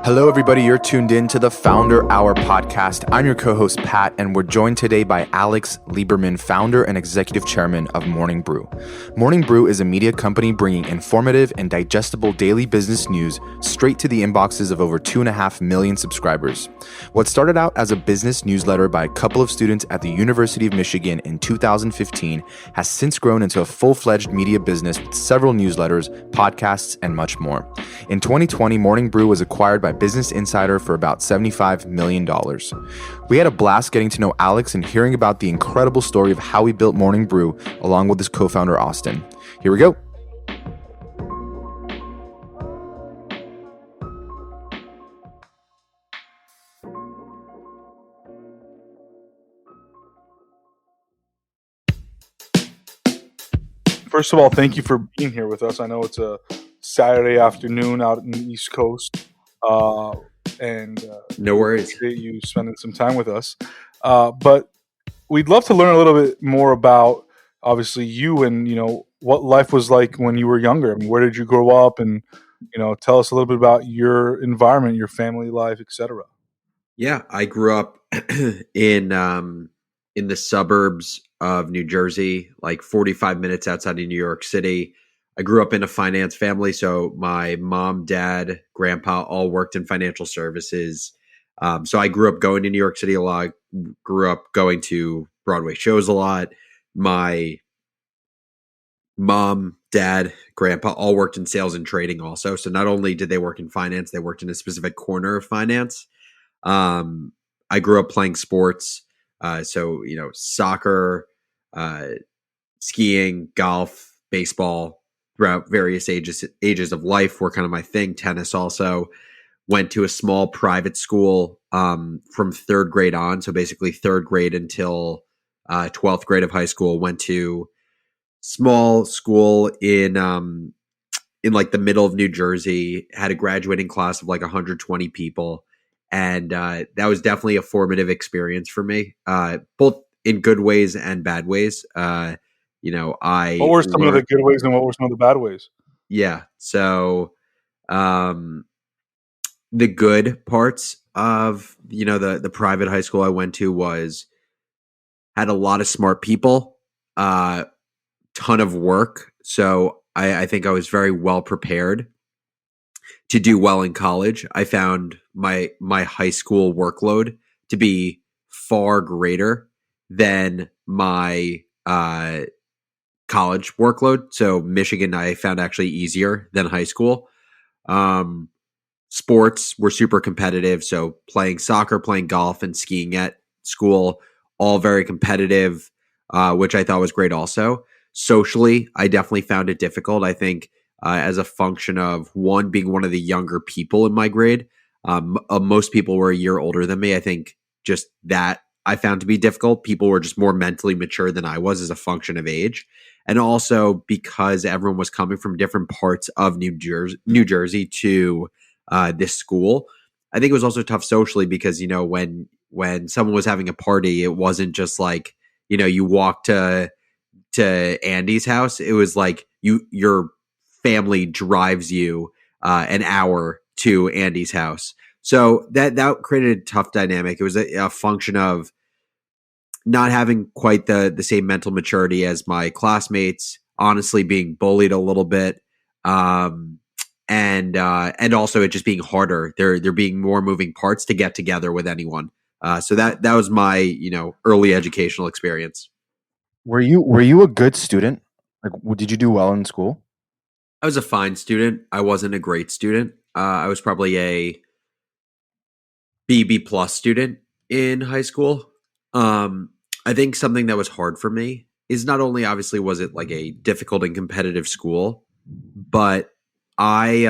Hello, everybody. You're tuned in to the Founder Hour podcast. I'm your co-host, Pat, and we're joined today by Alex Lieberman, founder and executive chairman of Morning Brew. Morning Brew is a media company bringing informative and digestible daily business news straight to the inboxes of over 2.5 million subscribers. What started out as a business newsletter by a couple of students at the University of Michigan in 2015 has since grown into a full-fledged media business with several newsletters, podcasts, and much more. In 2020, Morning Brew was acquired by Business Insider for about $75 million. We had a blast getting to know Alex and hearing about the incredible story of how he built Morning Brew along with his co-founder, Austin. Here we go. First of all, thank you for being here with us. I know it's a Saturday afternoon out in the East Coast, and no worries. Appreciate you spending some time with us. But we'd love to learn a little bit more about, obviously, you and what life was like when you were younger. I mean, where did you grow up, and tell us a little bit about your environment, your family life, etc. Yeah, I grew up in the suburbs of New Jersey, like 45 minutes outside of New York City. I grew up in a finance family, so my mom, dad, grandpa all worked in financial services. So I grew up going to New York City a lot, grew up going to Broadway shows a lot. My mom, dad, grandpa all worked in sales and trading also. So not only did they work in finance, they worked in a specific corner of finance. I grew up playing sports. So, soccer, skiing, golf, baseball, throughout various ages of life were kind of my thing. Tennis also. Went to a small private school from third grade on. So basically third grade until 12th grade of high school. Went to small school in like the middle of New Jersey. Had a graduating class of like 120 people. And that was definitely a formative experience for me, both in good ways and bad ways. What were some of the good ways and what were some of the bad ways? Yeah. So the good parts of, the private high school I went to had a lot of smart people, ton of work. So I think I was very well prepared to do well in college. I found my high school workload to be far greater than my college workload. So Michigan, I found actually easier than high school. Sports were super competitive. So playing soccer, playing golf, and skiing at school, all very competitive, which I thought was great also. Socially, I definitely found it difficult. I think as a function of one, being one of the younger people in my grade. Most people were a year older than me. I think just that I found to be difficult. People were just more mentally mature than I was as a function of age. And also because everyone was coming from different parts of New Jersey to this school. I think it was also tough socially because, when someone was having a party, it wasn't just like, you walk to Andy's house. It was like your family drives you an hour to Andy's house. So that created a tough dynamic. It was a function of not having quite the same mental maturity as my classmates, honestly being bullied a little bit. And also it just being harder. There being more moving parts to get together with anyone. So that was my, early educational experience. Were you a good student? Like, did you do well in school? I was a fine student. I wasn't a great student. I was probably a B plus student in high school. I think something that was hard for me is not only obviously was it like a difficult and competitive school, but I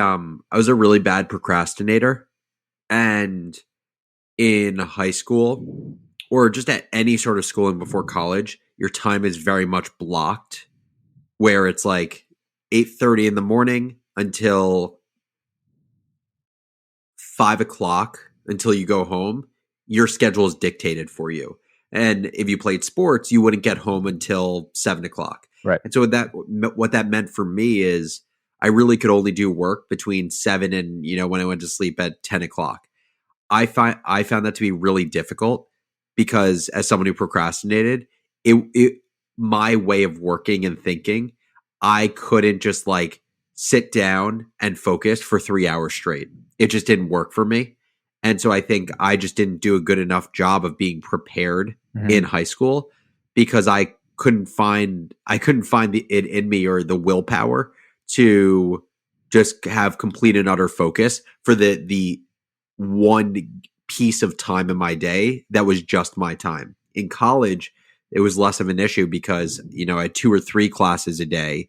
was a really bad procrastinator. And in high school or just at any sort of schooling before college, your time is very much blocked where it's like 8:30 in the morning until 5:00 until you go home. Your schedule is dictated for you. And if you played sports, you wouldn't get home until 7:00. Right. And so what that meant for me is I really could only do work between 7 and, when I went to sleep at 10 o'clock. I found that to be really difficult because as someone who procrastinated, it my way of working and thinking, I couldn't just like sit down and focus for 3 hours straight. It just didn't work for me. And so I think I just didn't do a good enough job of being prepared in high school because I couldn't find it in me or the willpower to just have complete and utter focus for the one piece of time in my day that was just my time. In college, it was less of an issue because, I had 2 or 3 classes a day.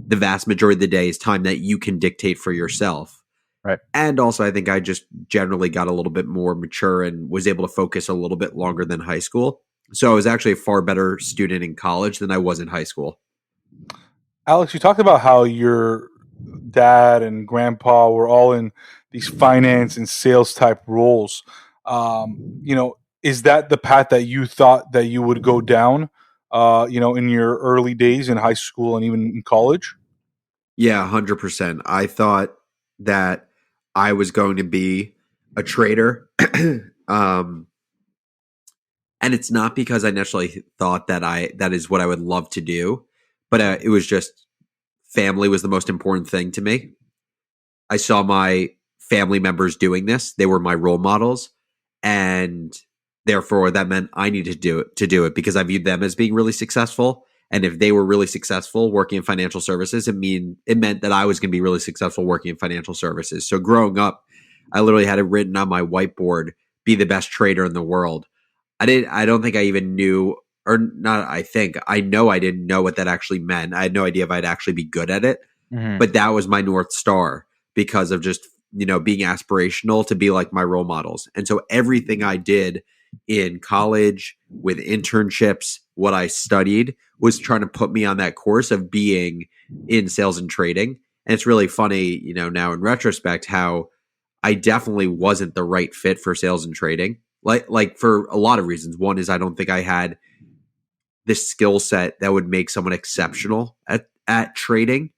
The vast majority of the day is time that you can dictate for yourself. Right. And also, I think I just generally got a little bit more mature and was able to focus a little bit longer than high school. So I was actually a far better student in college than I was in high school. Alex, you talked about how your dad and grandpa were all in these finance and sales type roles. Is that the path that you thought that you would go down, in your early days in high school and even in college? Yeah, 100%. I thought that I was going to be a trader. um, and it's not because I necessarily thought that is what I would love to do, but it was just family was the most important thing to me. I saw my family members doing this. They were my role models. And therefore that meant I needed to do it because I viewed them as being really successful. And if they were really successful working in financial services, it meant that I was going to be really successful working in financial services. So growing up, I literally had it written on my whiteboard, be the best trader in the world. I don't think I even knew, or not, I know I didn't know what that actually meant. I had no idea if I'd actually be good at it, but that was my North Star because of just, being aspirational to be like my role models. And so everything I did in college with internships, what I studied was trying to put me on that course of being in sales and trading. And it's really funny, now in retrospect, how I definitely wasn't the right fit for sales and trading. Like for a lot of reasons. One is I don't think I had this skill set that would make someone exceptional at trading.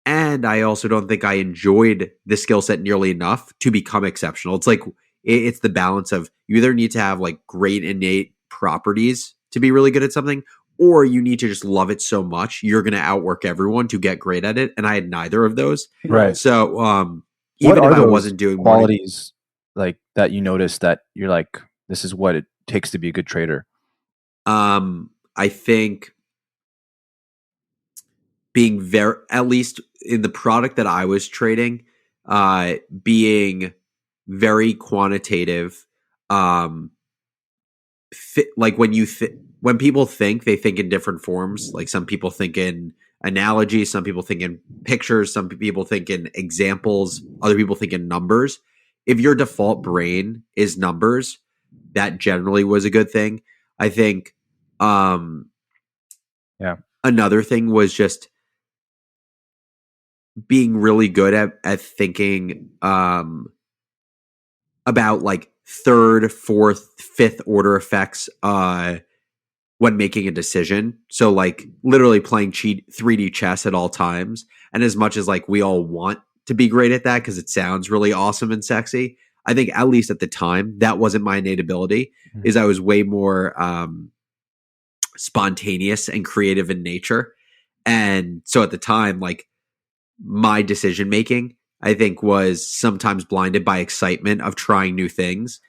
And I also don't think I enjoyed the skill set nearly enough to become exceptional. It's like it's the balance of you either need to have like great innate properties to be really good at something, or you need to just love it so much you're going to outwork everyone to get great at it. And I had neither of those. Right. So even if I wasn't doing qualities like that you notice that you're like, this is what it takes to be a good trader? I think being at least in the product that I was trading, being very quantitative, like when people think, they think in different forms. Like some people think in analogies, some people think in pictures, some people think in examples, other people think in numbers. If your default brain is numbers, that generally was a good thing. I think another thing was just being really good at thinking about like third, fourth, fifth order effects when making a decision. So like literally playing 3D chess at all times. And as much as like we all want to be great at that because it sounds really awesome and sexy, I think at least at the time that wasn't my innate ability. Is I was way more spontaneous and creative in nature. And so at the time, like my decision making, I think, was sometimes blinded by excitement of trying new things,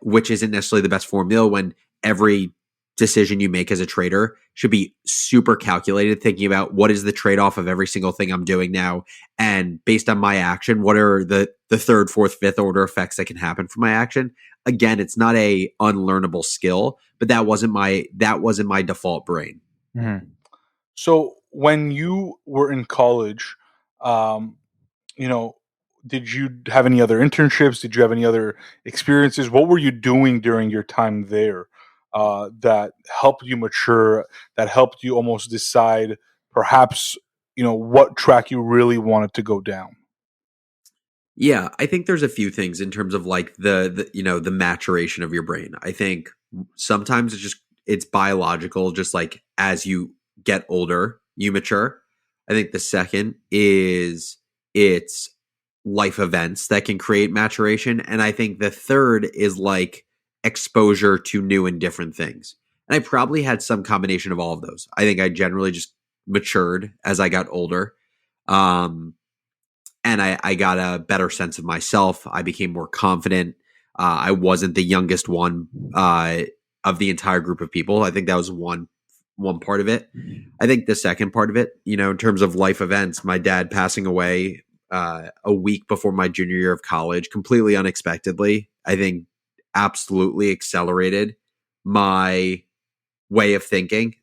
which isn't necessarily the best formula when every decision you make as a trader should be super calculated, thinking about what is the trade-off of every single thing I'm doing now. And based on my action, what are the third, fourth, fifth order effects that can happen from my action? Again, it's not a unlearnable skill, but that wasn't my default brain. Mm-hmm. So when you were in college, did you have any other internships? Did you have any other experiences? What were you doing during your time there that helped you mature, that helped you almost decide perhaps, what track you really wanted to go down? Yeah, I think there's a few things in terms of like the maturation of your brain. I think sometimes it's biological, just like as you get older, you mature. I think the second is it's life events that can create maturation. And I think the third is like exposure to new and different things. And I probably had some combination of all of those. I think I generally just matured as I got older. Um, and I got a better sense of myself. I became more confident. I wasn't the youngest one of the entire group of people. I think that was one part of it. I think the second part of it, in terms of life events, my dad passing away a week before my junior year of college, completely unexpectedly, I think absolutely accelerated my way of thinking,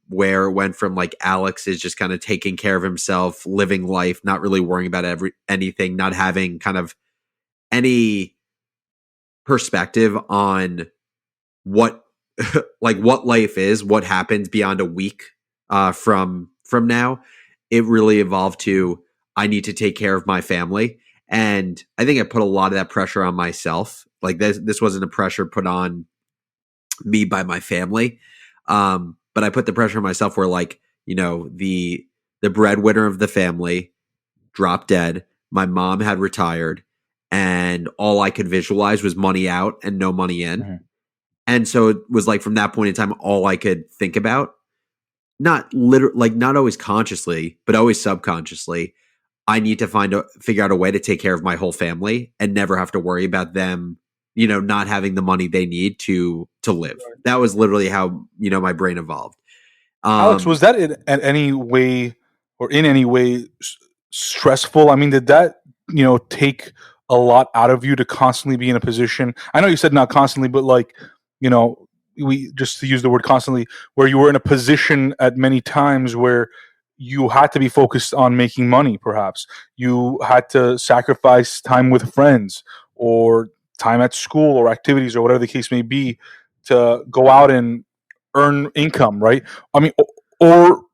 where it went from like Alex is just kind of taking care of himself, living life, not really worrying about anything, not having kind of any perspective on what like what life is, what happens beyond a week from now. It really evolved to I need to take care of my family. And I think I put a lot of that pressure on myself. Like this wasn't a pressure put on me by my family. But I put the pressure on myself where like, the breadwinner of the family dropped dead. My mom had retired and all I could visualize was money out and no money in. Mm-hmm. And so it was like from that point in time, all I could think about, not always consciously, but always subconsciously, I need to figure out a way to take care of my whole family and never have to worry about them, not having the money they need to live. That was literally how, my brain evolved. Alex, was that in any way stressful? I mean, did that, take a lot out of you to constantly be in a position? I know you said not constantly, but like, we just to use the word constantly, where you were in a position at many times where you had to be focused on making money. Perhaps you had to sacrifice time with friends or time at school or activities or whatever the case may be to go out and earn income, right? I mean, or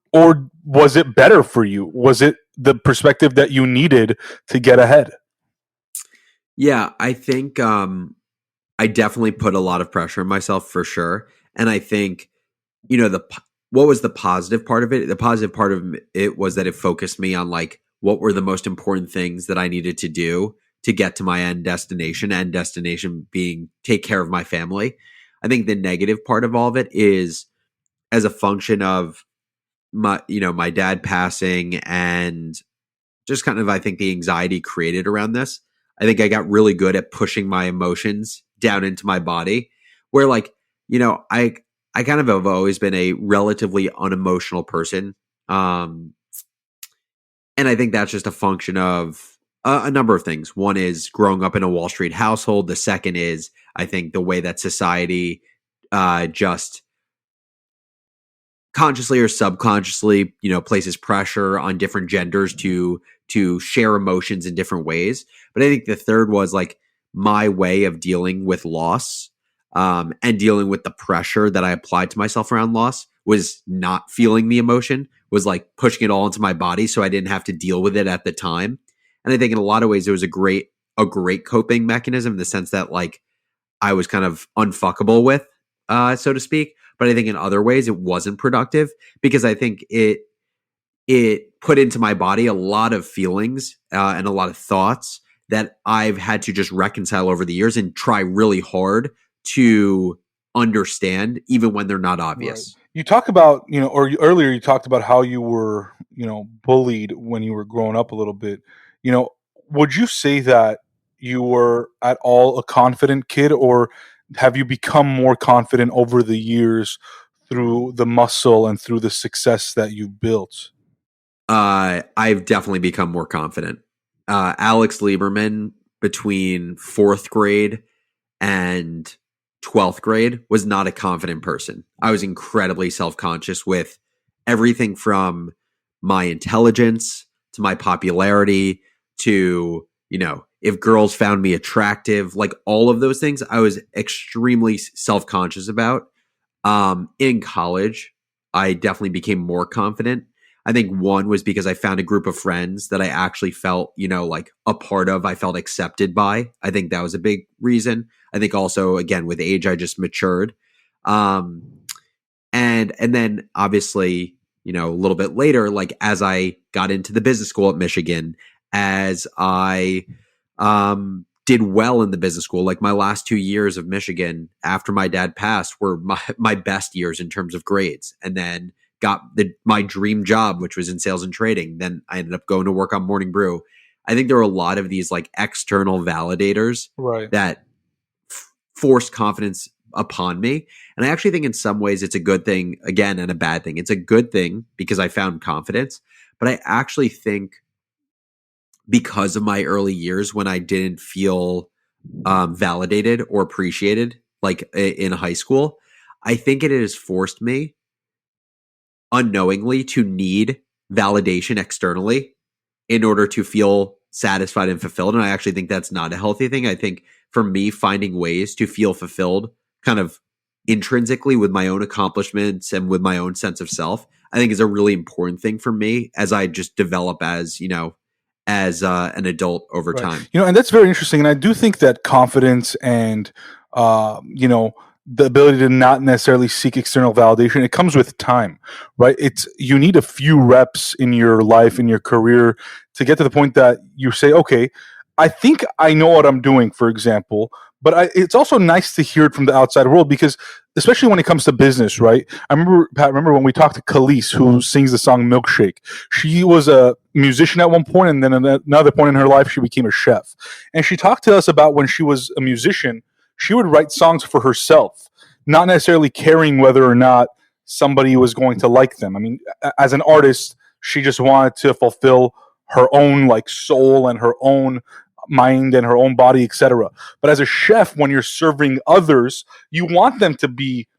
was it better for you? Was it the perspective that you needed to get ahead? Yeah, I think I definitely put a lot of pressure on myself for sure. And I think, what was the positive part of it? The positive part of it was that it focused me on like what were the most important things that I needed to do to get to my end destination being take care of my family. I think the negative part of all of it is as a function of my dad passing and just kind of, I think the anxiety created around this. I think I got really good at pushing my emotions down into my body where like, I kind of have always been a relatively unemotional person. And I think that's just a function of a number of things. One is growing up in a Wall Street household. The second is, I think, the way that society just consciously or subconsciously, places pressure on different genders to share emotions in different ways. But I think the third was like my way of dealing with loss and dealing with the pressure that I applied to myself around loss was not feeling the emotion, was like pushing it all into my body so I didn't have to deal with it at the time. And I think in a lot of ways it was a great coping mechanism in the sense that like I was kind of unfuckable with, so to speak. But I think in other ways it wasn't productive because I think it put into my body a lot of feelings and a lot of thoughts that I've had to just reconcile over the years and try really hard to understand, even when they're not obvious. Right. You talk about, earlier you talked about how you were, bullied when you were growing up a little bit. Would you say that you were at all a confident kid, or have you become more confident over the years through the muscle and through the success that you've built? I've definitely become more confident. Alex Lieberman between fourth grade and 12th grade was not a confident person. I was incredibly self-conscious with everything from my intelligence to my popularity to, if girls found me attractive, like all of those things, I was extremely self-conscious about. In college, I definitely became more confident. I think one was because I found a group of friends that I actually felt, like a part of, I felt accepted by. I think that was a big reason. I think also, again, with age, I just matured. And then obviously, a little bit later, like as I got into the business school at Michigan, as I did well in the business school, like my last 2 years of Michigan after my dad passed were my best years in terms of grades. And then got my dream job, which was in sales and trading. Then I ended up going to work on Morning Brew. I think there are a lot of these like external validators Right. that forced confidence upon me. And I actually think in some ways it's a good thing, again, and a bad thing. It's a good thing because I found confidence, but I actually think because of my early years when I didn't feel validated or appreciated, like in high school, I think it has forced me unknowingly to need validation externally in order to feel satisfied and fulfilled. And I actually think that's not a healthy thing. I think for me, finding ways to feel fulfilled kind of intrinsically with my own accomplishments and with my own sense of self, I think is a really important thing for me as I just develop as, as an adult over Right. time. And that's very interesting. And I do think that confidence and, the ability to not necessarily seek external validation, it comes with time, right? You need a few reps in your life, in your career, to get to the point that you say, okay, I think I know what I'm doing, for example, but it's also nice to hear it from the outside world because, especially when it comes to business, right? Pat, remember when we talked to Khalees, who sings the song Milkshake? She was a musician at one point, and then at another point in her life, she became a chef. And she talked to us about when she was a musician, she would write songs for herself, not necessarily caring whether or not somebody was going to like them. I mean, as an artist, she just wanted to fulfill her own like soul and her own mind and her own body, etc. But as a chef, when you're serving others, you want them to be,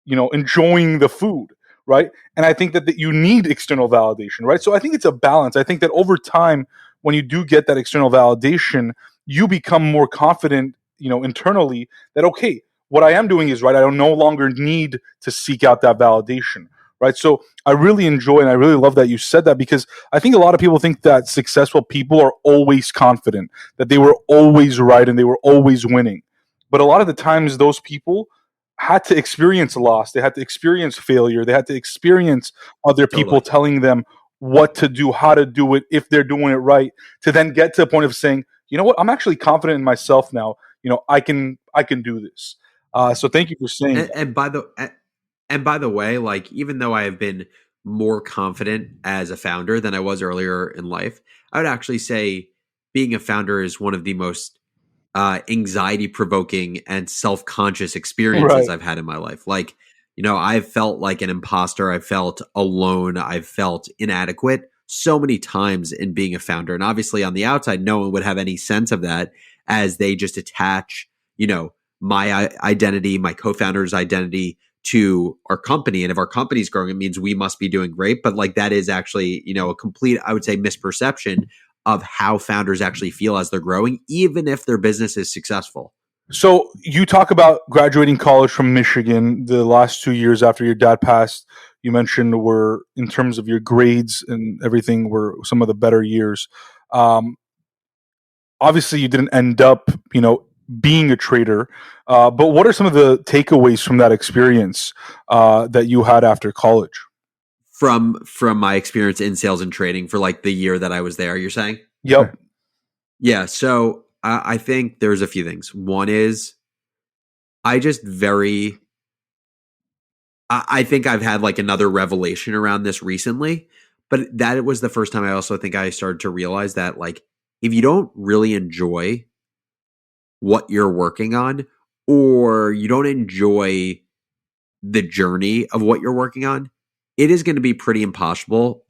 enjoying the food, right? And I think that you need external validation, right? So I think it's a balance. I think that over time, when you do get that external validation, you become more confident, internally that, okay, what I am doing is right. I don't no longer need to seek out that validation, right? So I really enjoy and I really love that you said that because I think a lot of people think that successful people are always confident, that they were always right and they were always winning. But a lot of the times, those people had to experience loss. They had to experience failure. They had to experience other people Totally. telling them what to do, how to do it, if they're doing it right, to then get to the point of saying, you know what, I'm actually confident in myself now. I can do this. So thank you for saying And, that. and by the way, like even though I have been more confident as a founder than I was earlier in life, I would actually say being a founder is one of the most anxiety provoking and self conscious experiences Right. I've had in my life. Like, I've felt like an imposter. I've felt alone. I've felt inadequate so many times in being a founder. And obviously, on the outside, no one would have any sense of that as they just attach, my identity, my co founder's identity to our company. And if our company's growing, it means we must be doing great. But like that is actually, a complete, I would say, misperception of how founders actually feel as they're growing, even if their business is successful. So you talk about graduating college from Michigan the last 2 years after your dad passed. You mentioned were, in terms of your grades and everything, were some of the better years. Um, Obviously, you didn't end up, being a trader. But what are some of the takeaways from that experience that you had after college? From my experience in sales and trading for like the year that I was there, you're saying? Yep. Yeah. So I think there's a few things. One is I just very, I think I've had like another revelation around this recently, but that was the first time I also think I started to realize that like if you don't really enjoy what you're working on or you don't enjoy the journey of what you're working on, it is going to be pretty impossible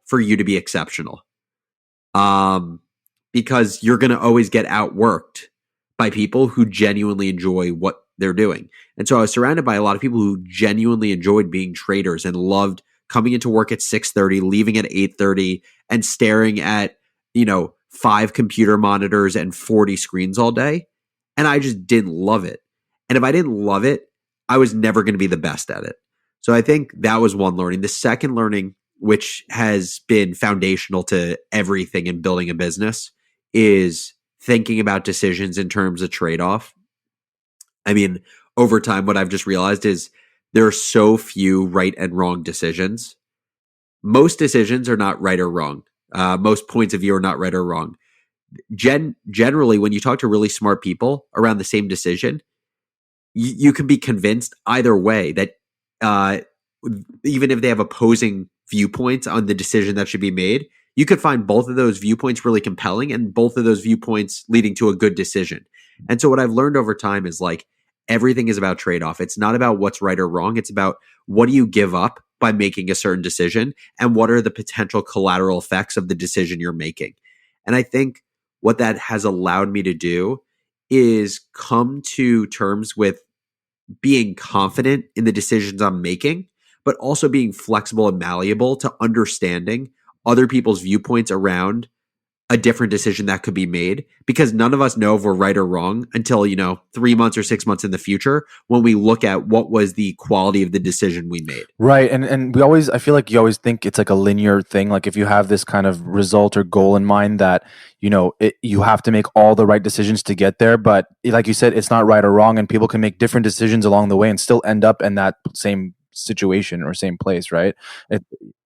for you to be exceptional. Because you're going to always get outworked by people who genuinely enjoy what they're doing. And so I was surrounded by a lot of people who genuinely enjoyed being traders and loved coming into work at 6:30, leaving at 8:30 and staring at, 5 computer monitors and 40 screens all day. And I just didn't love it. And if I didn't love it, I was never going to be the best at it. So I think that was one learning. The second learning, which has been foundational to everything in building a business, is thinking about decisions in terms of trade-off. I mean, over time, what I've just realized is there are so few right and wrong decisions most decisions are not right or wrong. Most points of view are not right or wrong. Generally, when you talk to really smart people around the same decision, you can be convinced either way that uh, even if they have opposing viewpoints on the decision that should be made, you could find both of those viewpoints really compelling and both of those viewpoints leading to a good decision. And so what I've learned over time is like everything is about trade-off. It's not about what's right or wrong. It's about what do you give up by making a certain decision and what are the potential collateral effects of the decision you're making. And I think what that has allowed me to do is come to terms with being confident in the decisions I'm making, but also being flexible and malleable to understanding other people's viewpoints around a different decision that could be made, because none of us know if we're right or wrong until, 3 months or 6 months in the future when we look at what was the quality of the decision we made. Right. And I feel like you always think it's like a linear thing. Like if you have this kind of result or goal in mind that, you have to make all the right decisions to get there. But like you said, it's not right or wrong, and people can make different decisions along the way and still end up in that same situation or same place. Right.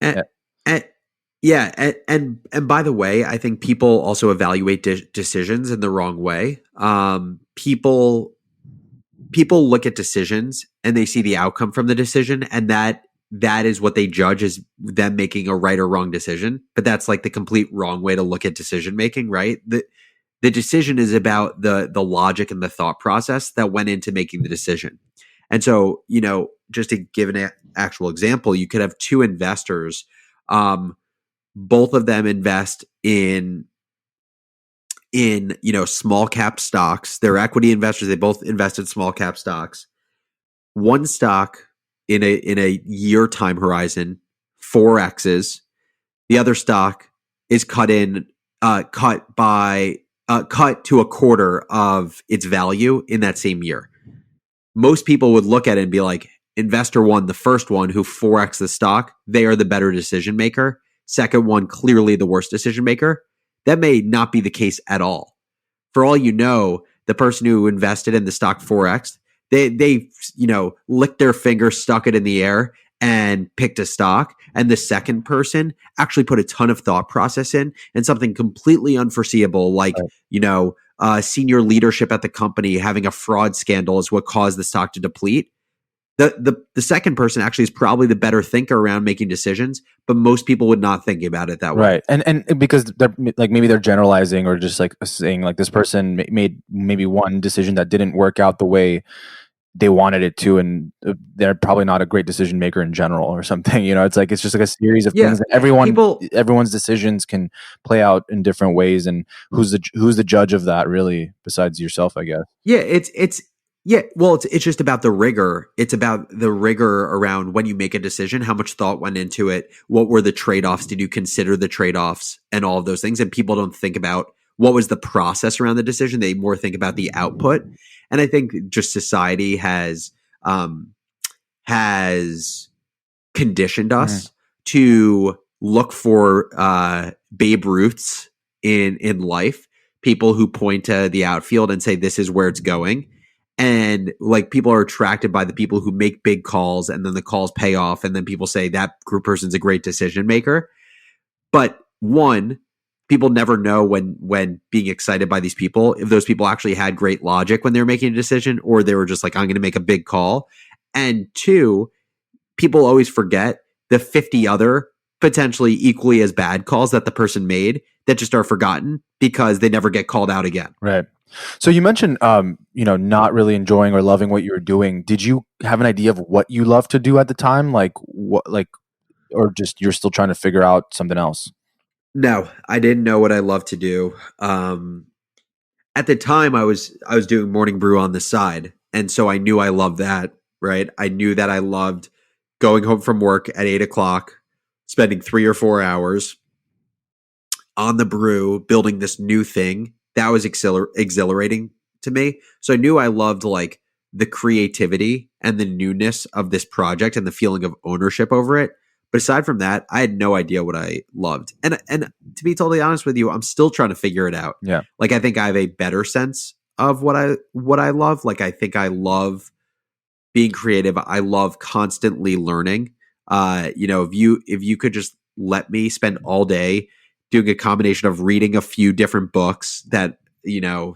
And, and yeah, and by the way, I think people also evaluate decisions in the wrong way. People look at decisions and they see the outcome from the decision, and that is what they judge as them making a right or wrong decision. But that's like the complete wrong way to look at decision making, right? The decision is about the logic and the thought process that went into making the decision. And so, just to give an actual example, you could have two investors. Both of them invest in small cap stocks. They're equity investors. They both invest in small cap stocks. One stock in a year time horizon 4x's. The other stock is cut to a quarter of its value in that same year. Most people would look at it and be like, investor one, the first one who 4x the stock, they are the better decision maker. Second one, clearly the worst decision maker. That may not be the case at all. For all you know, the person who invested in the stock 4x, they licked their finger, stuck it in the air, and picked a stock. And the second person actually put a ton of thought process in, and something completely unforeseeable, like senior leadership at the company having a fraud scandal is what caused the stock to deplete. The second person actually is probably the better thinker around making decisions, but most people would not think about it that way. Right. And because they're like, maybe they're generalizing or just like saying like this person made maybe one decision that didn't work out the way they wanted it to, and they're probably not a great decision maker in general or something. It's like it's just like a series of things that everyone's decisions can play out in different ways, and who's the judge of that really besides yourself, I guess. Yeah, it's just about the rigor. It's about the rigor around when you make a decision, how much thought went into it, what were the trade-offs, did you consider the trade-offs, and all of those things. And people don't think about what was the process around the decision. They more think about the output. And I think just society has conditioned us to look for Babe Ruths in life, people who point to the outfield and say, this is where it's going. And like people are attracted by the people who make big calls, and then the calls pay off, and then people say that group person's a great decision maker. But one, people never know when being excited by these people, if those people actually had great logic when they were making a decision, or they were just like, I'm going to make a big call. And two, people always forget the 50 other potentially equally as bad calls that the person made that just are forgotten because they never get called out again. Right. So you mentioned, not really enjoying or loving what you were doing. Did you have an idea of what you love to do at the time? Or just you're still trying to figure out something else? No, I didn't know what I loved to do. At the time, I was doing Morning Brew on the side, and so I knew I loved that. Right, I knew that I loved going home from work at 8:00, spending 3 or 4 hours on the brew, building this new thing. That was exhilarating to me. So I knew I loved like the creativity and the newness of this project and the feeling of ownership over it. But aside from that, I had no idea what I loved. And to be totally honest with you, I'm still trying to figure it out. Yeah. Like I think I have a better sense of what I love. Like I think I love being creative. I love constantly learning. If you could just let me spend all day doing a combination of reading a few different books that,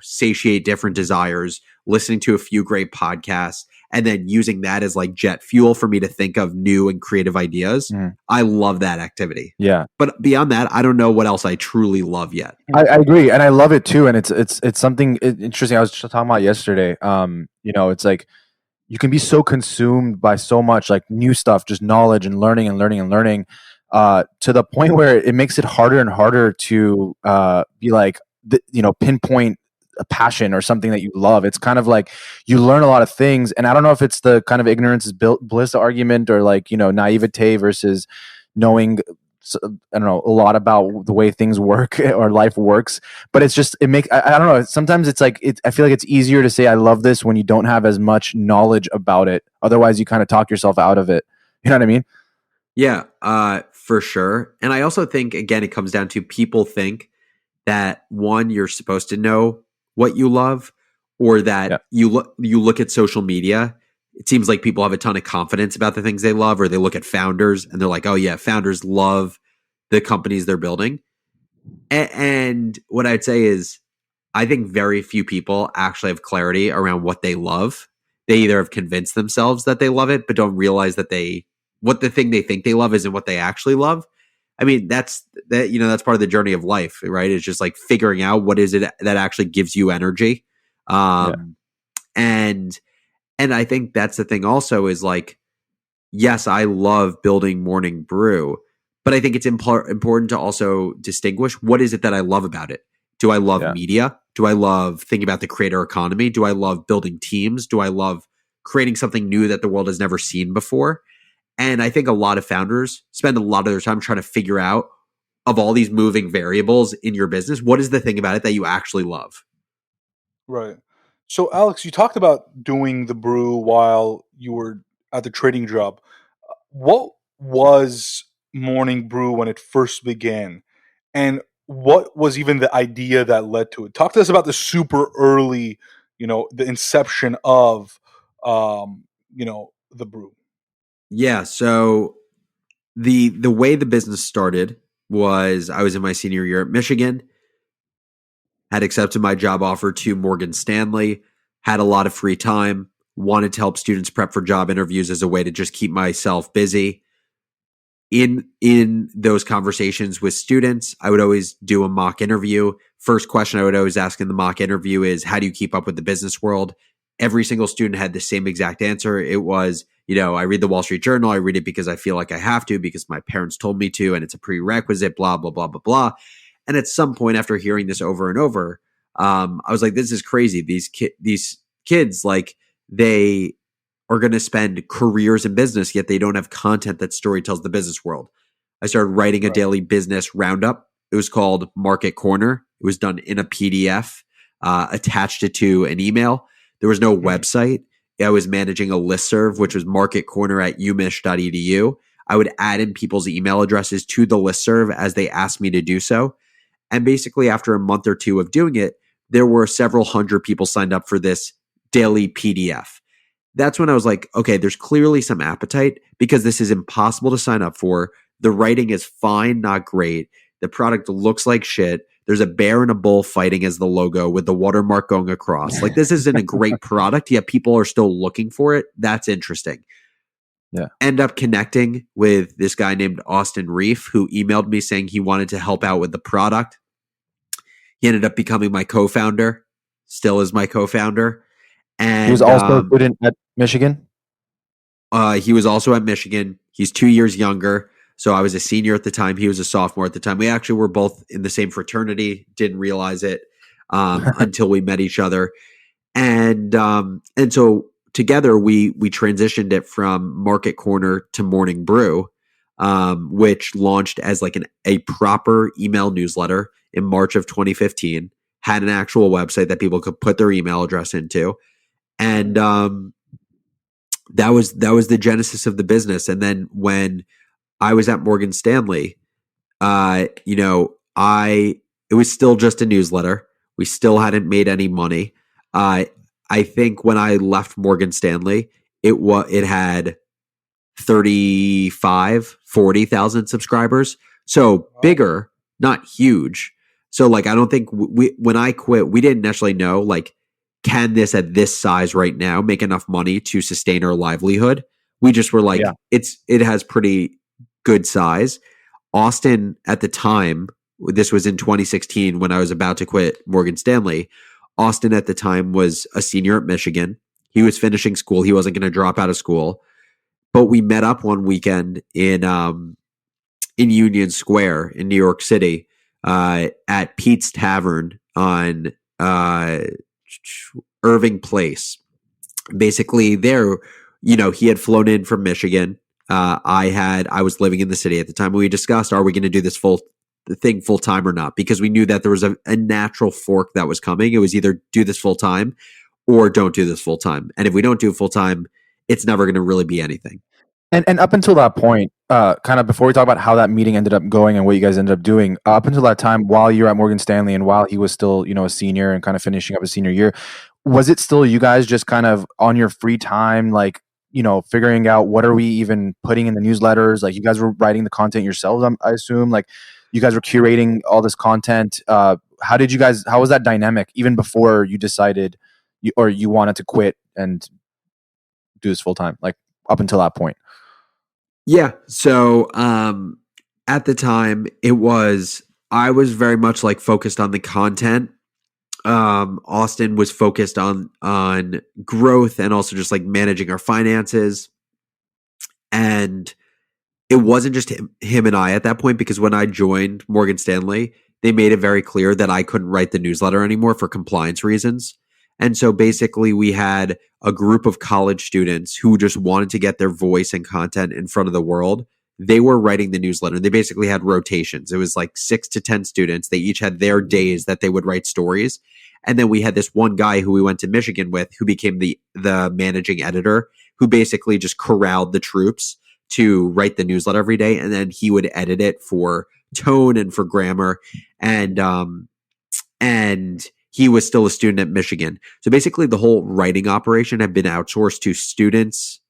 satiate different desires, listening to a few great podcasts, and then using that as like jet fuel for me to think of new and creative ideas. I love that activity. Yeah. But beyond that, I don't know what else I truly love yet. I agree, and I love it too. And it's something interesting. I was just talking about yesterday. It's like you can be so consumed by so much like new stuff, just knowledge and learning and learning and learning, to the point where it makes it harder and harder to be like, pinpoint a passion or something that you love. It's kind of like you learn a lot of things, and I don't know if it's the kind of ignorance is bliss argument or like naivete versus knowing I don't know a lot about the way things work or life works, but it's just I don't know. Sometimes it's like I feel like it's easier to say I love this when you don't have as much knowledge about it. Otherwise, you kind of talk yourself out of it. You know what I mean? Yeah, for sure. And I also think again it comes down to people think that one, you're supposed to know what you love, or that you look at social media. It seems like people have a ton of confidence about the things they love, or they look at founders and they're like, oh yeah, founders love the companies they're building. And what I'd say is, I think very few people actually have clarity around what they love. They either have convinced themselves that they love it, but don't realize that what the thing they think they love isn't what they actually love. I mean, that's part of the journey of life, right? It's just like figuring out what is it that actually gives you energy. And I think that's the thing also is like, yes, I love building Morning Brew, but I think it's important to also distinguish what is it that I love about it. Do I love media? Do I love thinking about the creator economy? Do I love building teams? Do I love creating something new that the world has never seen before? And I think a lot of founders spend a lot of their time trying to figure out, of all these moving variables in your business, what is the thing about it that you actually love? Right. So, Alex, you talked about doing the brew while you were at the trading job. What was Morning Brew when it first began? And what was even the idea that led to it? Talk to us about the super early, the inception of, the brew. Yeah. So the way the business started was I was in my senior year at Michigan, had accepted my job offer to Morgan Stanley, had a lot of free time, wanted to help students prep for job interviews as a way to just keep myself busy. In those conversations with students, I would always do a mock interview. First question I would always ask in the mock interview is, how do you keep up with the business world? Every single student had the same exact answer. It was, I read the Wall Street Journal. I read it because I feel like I have to, because my parents told me to, and it's a prerequisite, blah, blah, blah, blah, blah. And at some point after hearing this over and over, I was like, this is crazy. These kids, like, they are going to spend careers in business, yet they don't have content that story tells the business world. I started writing a daily business roundup. It was called Market Corner. It was done in a PDF, attached it to an email. There was no website. I was managing a listserv, which was marketcorner@umich.edu. I would add in people's email addresses to the listserv as they asked me to do so. And basically, after a month or two of doing it, there were several hundred people signed up for this daily PDF. That's when I was like, okay, there's clearly some appetite, because this is impossible to sign up for. The writing is fine, not great. The product looks like shit. There's a bear and a bull fighting as the logo with the watermark going across. Like, this isn't a great product, yet people are still looking for it. That's interesting. Yeah. End up connecting with this guy named Austin Reef, who emailed me saying he wanted to help out with the product. He ended up becoming my co-founder, still is my co-founder. And he was also a student at Michigan? He was also at Michigan. He's 2 years younger. So I was a senior at the time. He was a sophomore at the time. We actually were both in the same fraternity. Didn't realize it until we met each other. And so together we transitioned it from Market Corner to Morning Brew, which launched as like a proper email newsletter in March of 2015. Had an actual website that people could put their email address into, and that was the genesis of the business. And then when I was at Morgan Stanley, it was still just a newsletter. We still hadn't made any money. I think when I left Morgan Stanley, it had 40,000 subscribers. So Oh, bigger, not huge. So like I don't think when I quit, we didn't necessarily know like can this at this size right now make enough money to sustain our livelihood. We just were Yeah. like it has pretty good size. Austin at the time, this was in 2016 when I was about to quit Morgan Stanley. Austin at the time was a senior at Michigan. He was finishing school. He wasn't going to drop out of school. But we met up one weekend in Union Square in New York City at Pete's Tavern on Irving Place. Basically, there, he had flown in from Michigan. I was living in the city at the time. We discussed, are we going to do this full time or not? Because we knew that there was a natural fork that was coming. It was either do this full time or don't do this full time. And if we don't do it full time, it's never going to really be anything. And up until that point, kind of before we talk about how that meeting ended up going and what you guys ended up doing, up until that time, while you were at Morgan Stanley and while he was still, a senior and kind of finishing up his senior year, was it still you guys just kind of on your free time, like, figuring out what are we even putting in the newsletters? Like you guys were writing the content yourselves, I assume. Like you guys were curating all this content. How was that dynamic even before you decided you wanted to quit and do this full time, like up until that point? Yeah. So at the time, I was very much like focused on the content. Austin was focused on growth and also just like managing our finances. And it wasn't just him and I at that point, because when I joined Morgan Stanley, they made it very clear that I couldn't write the newsletter anymore for compliance reasons. And so basically we had a group of college students who just wanted to get their voice and content in front of the world. They were writing the newsletter. They basically had rotations. It was like 6 to 10 students. They each had their days that they would write stories. And then we had this one guy who we went to Michigan with who became the managing editor, who basically just corralled the troops to write the newsletter every day. And then he would edit it for tone and for grammar. And he was still a student at Michigan. So basically the whole writing operation had been outsourced to students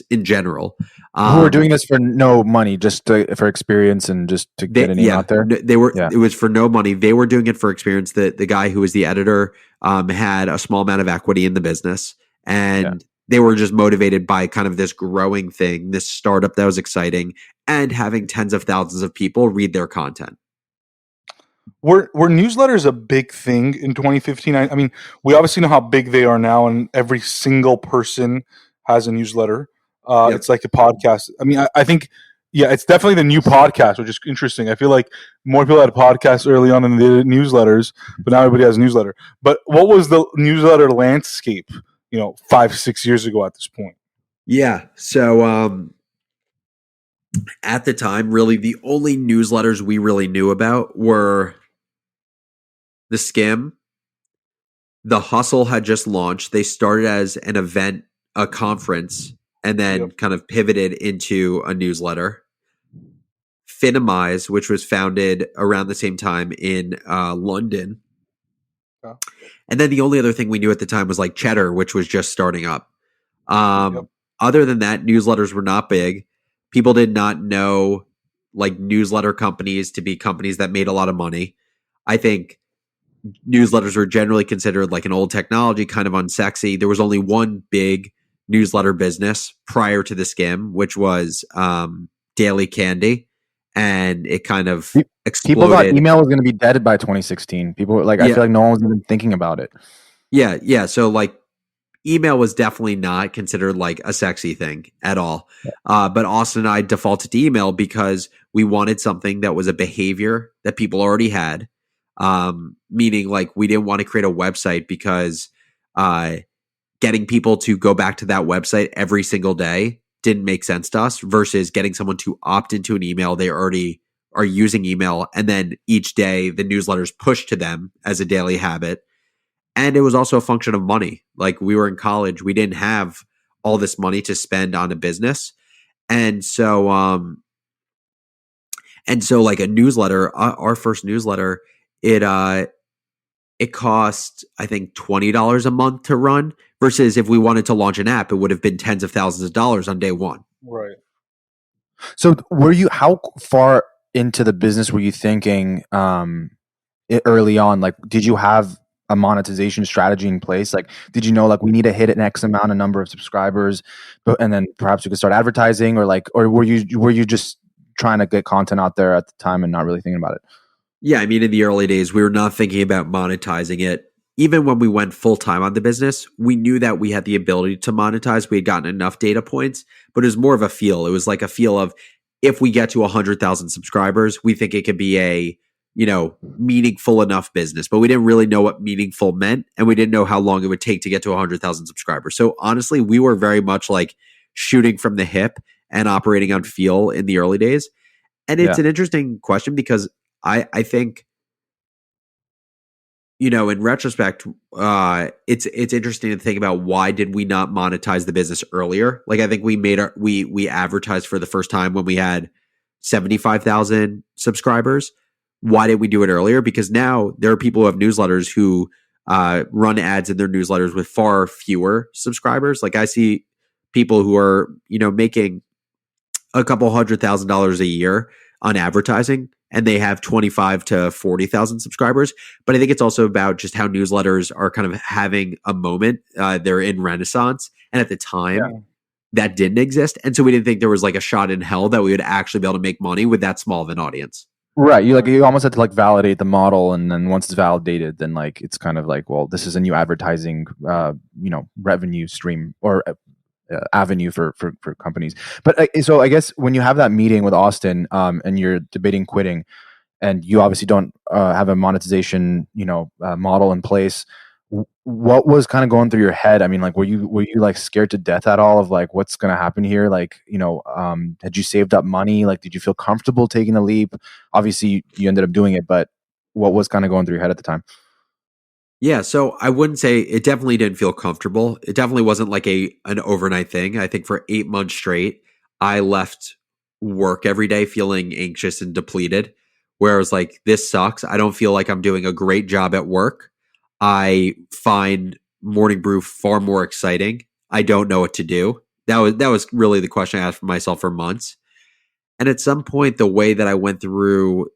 in general. Who are doing this for no money, just for experience and just to get a name out there? It was for no money. They were doing it for experience. The guy who was the editor had a small amount of equity in the business, and they were just motivated by kind of this growing thing, this startup that was exciting, and having tens of thousands of people read their content. Were newsletters a big thing in 2015? I mean, we obviously know how big they are now, and every single person has a newsletter. Yep. It's like a podcast. I mean, I think, it's definitely the new podcast, which is interesting. I feel like more people had podcasts early on than they did newsletters, but now everybody has a newsletter. But what was the newsletter landscape, 5-6 years ago at this point? Yeah. So at the time, really the only newsletters we really knew about were The Skim. The Hustle had just launched. They started as an event, a conference, and then kind of pivoted into a newsletter. Finimize, which was founded around the same time in London. Yeah. And then the only other thing we knew at the time was like Cheddar, which was just starting up. Other than that, newsletters were not big. People did not know like newsletter companies to be companies that made a lot of money. I think newsletters were generally considered like an old technology, kind of unsexy. There was only one big newsletter business prior to The Skim, which was Daily Candy, and it kind of exploded. People thought email was going to be dead by 2016. People were like, I feel like no one was even thinking about it. Yeah. So like email was definitely not considered like a sexy thing at all. But Austin and I defaulted to email because we wanted something that was a behavior that people already had. Meaning like we didn't want to create a website because getting people to go back to that website every single day didn't make sense to us versus getting someone to opt into an email. They already are using email, and then each day the newsletters push to them as a daily habit. And it was also a function of money. Like we were in college, we didn't have all this money to spend on a business. And so like a newsletter, our first newsletter, it cost, I think, $20 a month to run versus if we wanted to launch an app, it would have been tens of thousands of dollars on day one. Right. So how far into the business were you thinking early on? Like, did you have a monetization strategy in place? Like, did you know like we need to hit an X amount of number of subscribers, and then perhaps we could start advertising, or were you just trying to get content out there at the time and not really thinking about it? Yeah, I mean, in the early days, we were not thinking about monetizing it. Even when we went full time on the business, we knew that we had the ability to monetize. We had gotten enough data points, but it was more of a feel. It was like a feel of if we get to 100,000 subscribers, we think it could be a, meaningful enough business. But we didn't really know what meaningful meant, and we didn't know how long it would take to get to 100,000 subscribers. So honestly, we were very much like shooting from the hip and operating on feel in the early days. And it's Yeah. an interesting question because I think, in retrospect, it's interesting to think about why did we not monetize the business earlier? Like I think we advertised for the first time when we had 75,000 subscribers. Why did we do it earlier? Because now there are people who have newsletters who run ads in their newsletters with far fewer subscribers. Like I see people who are making a couple $100,000 a year on advertising, and they have 25 to 40,000 subscribers. But I think it's also about just how newsletters are kind of having a moment. They're in renaissance. And at the time, that didn't exist. And so we didn't think there was like a shot in hell that we would actually be able to make money with that small of an audience. Right. You almost have to like validate the model, and then once it's validated, then like it's kind of like, well, this is a new advertising revenue stream or avenue for companies. But so I guess when you have that meeting with Austin, and you're debating quitting, and you obviously don't have a monetization model in place, what was kind of going through your head? I mean, like, were you like scared to death at all of like what's going to happen here? Like, had you saved up money? Like, did you feel comfortable taking the leap? Obviously you ended up doing it, but what was kind of going through your head at the time? Yeah, so I wouldn't say it definitely didn't feel comfortable. It definitely wasn't like an overnight thing. I think for 8 months straight, I left work every day feeling anxious and depleted. Where I was like, this sucks. I don't feel like I'm doing a great job at work. I find Morning Brew far more exciting. I don't know what to do. That was really the question I asked myself for months. And at some point, the way that I went through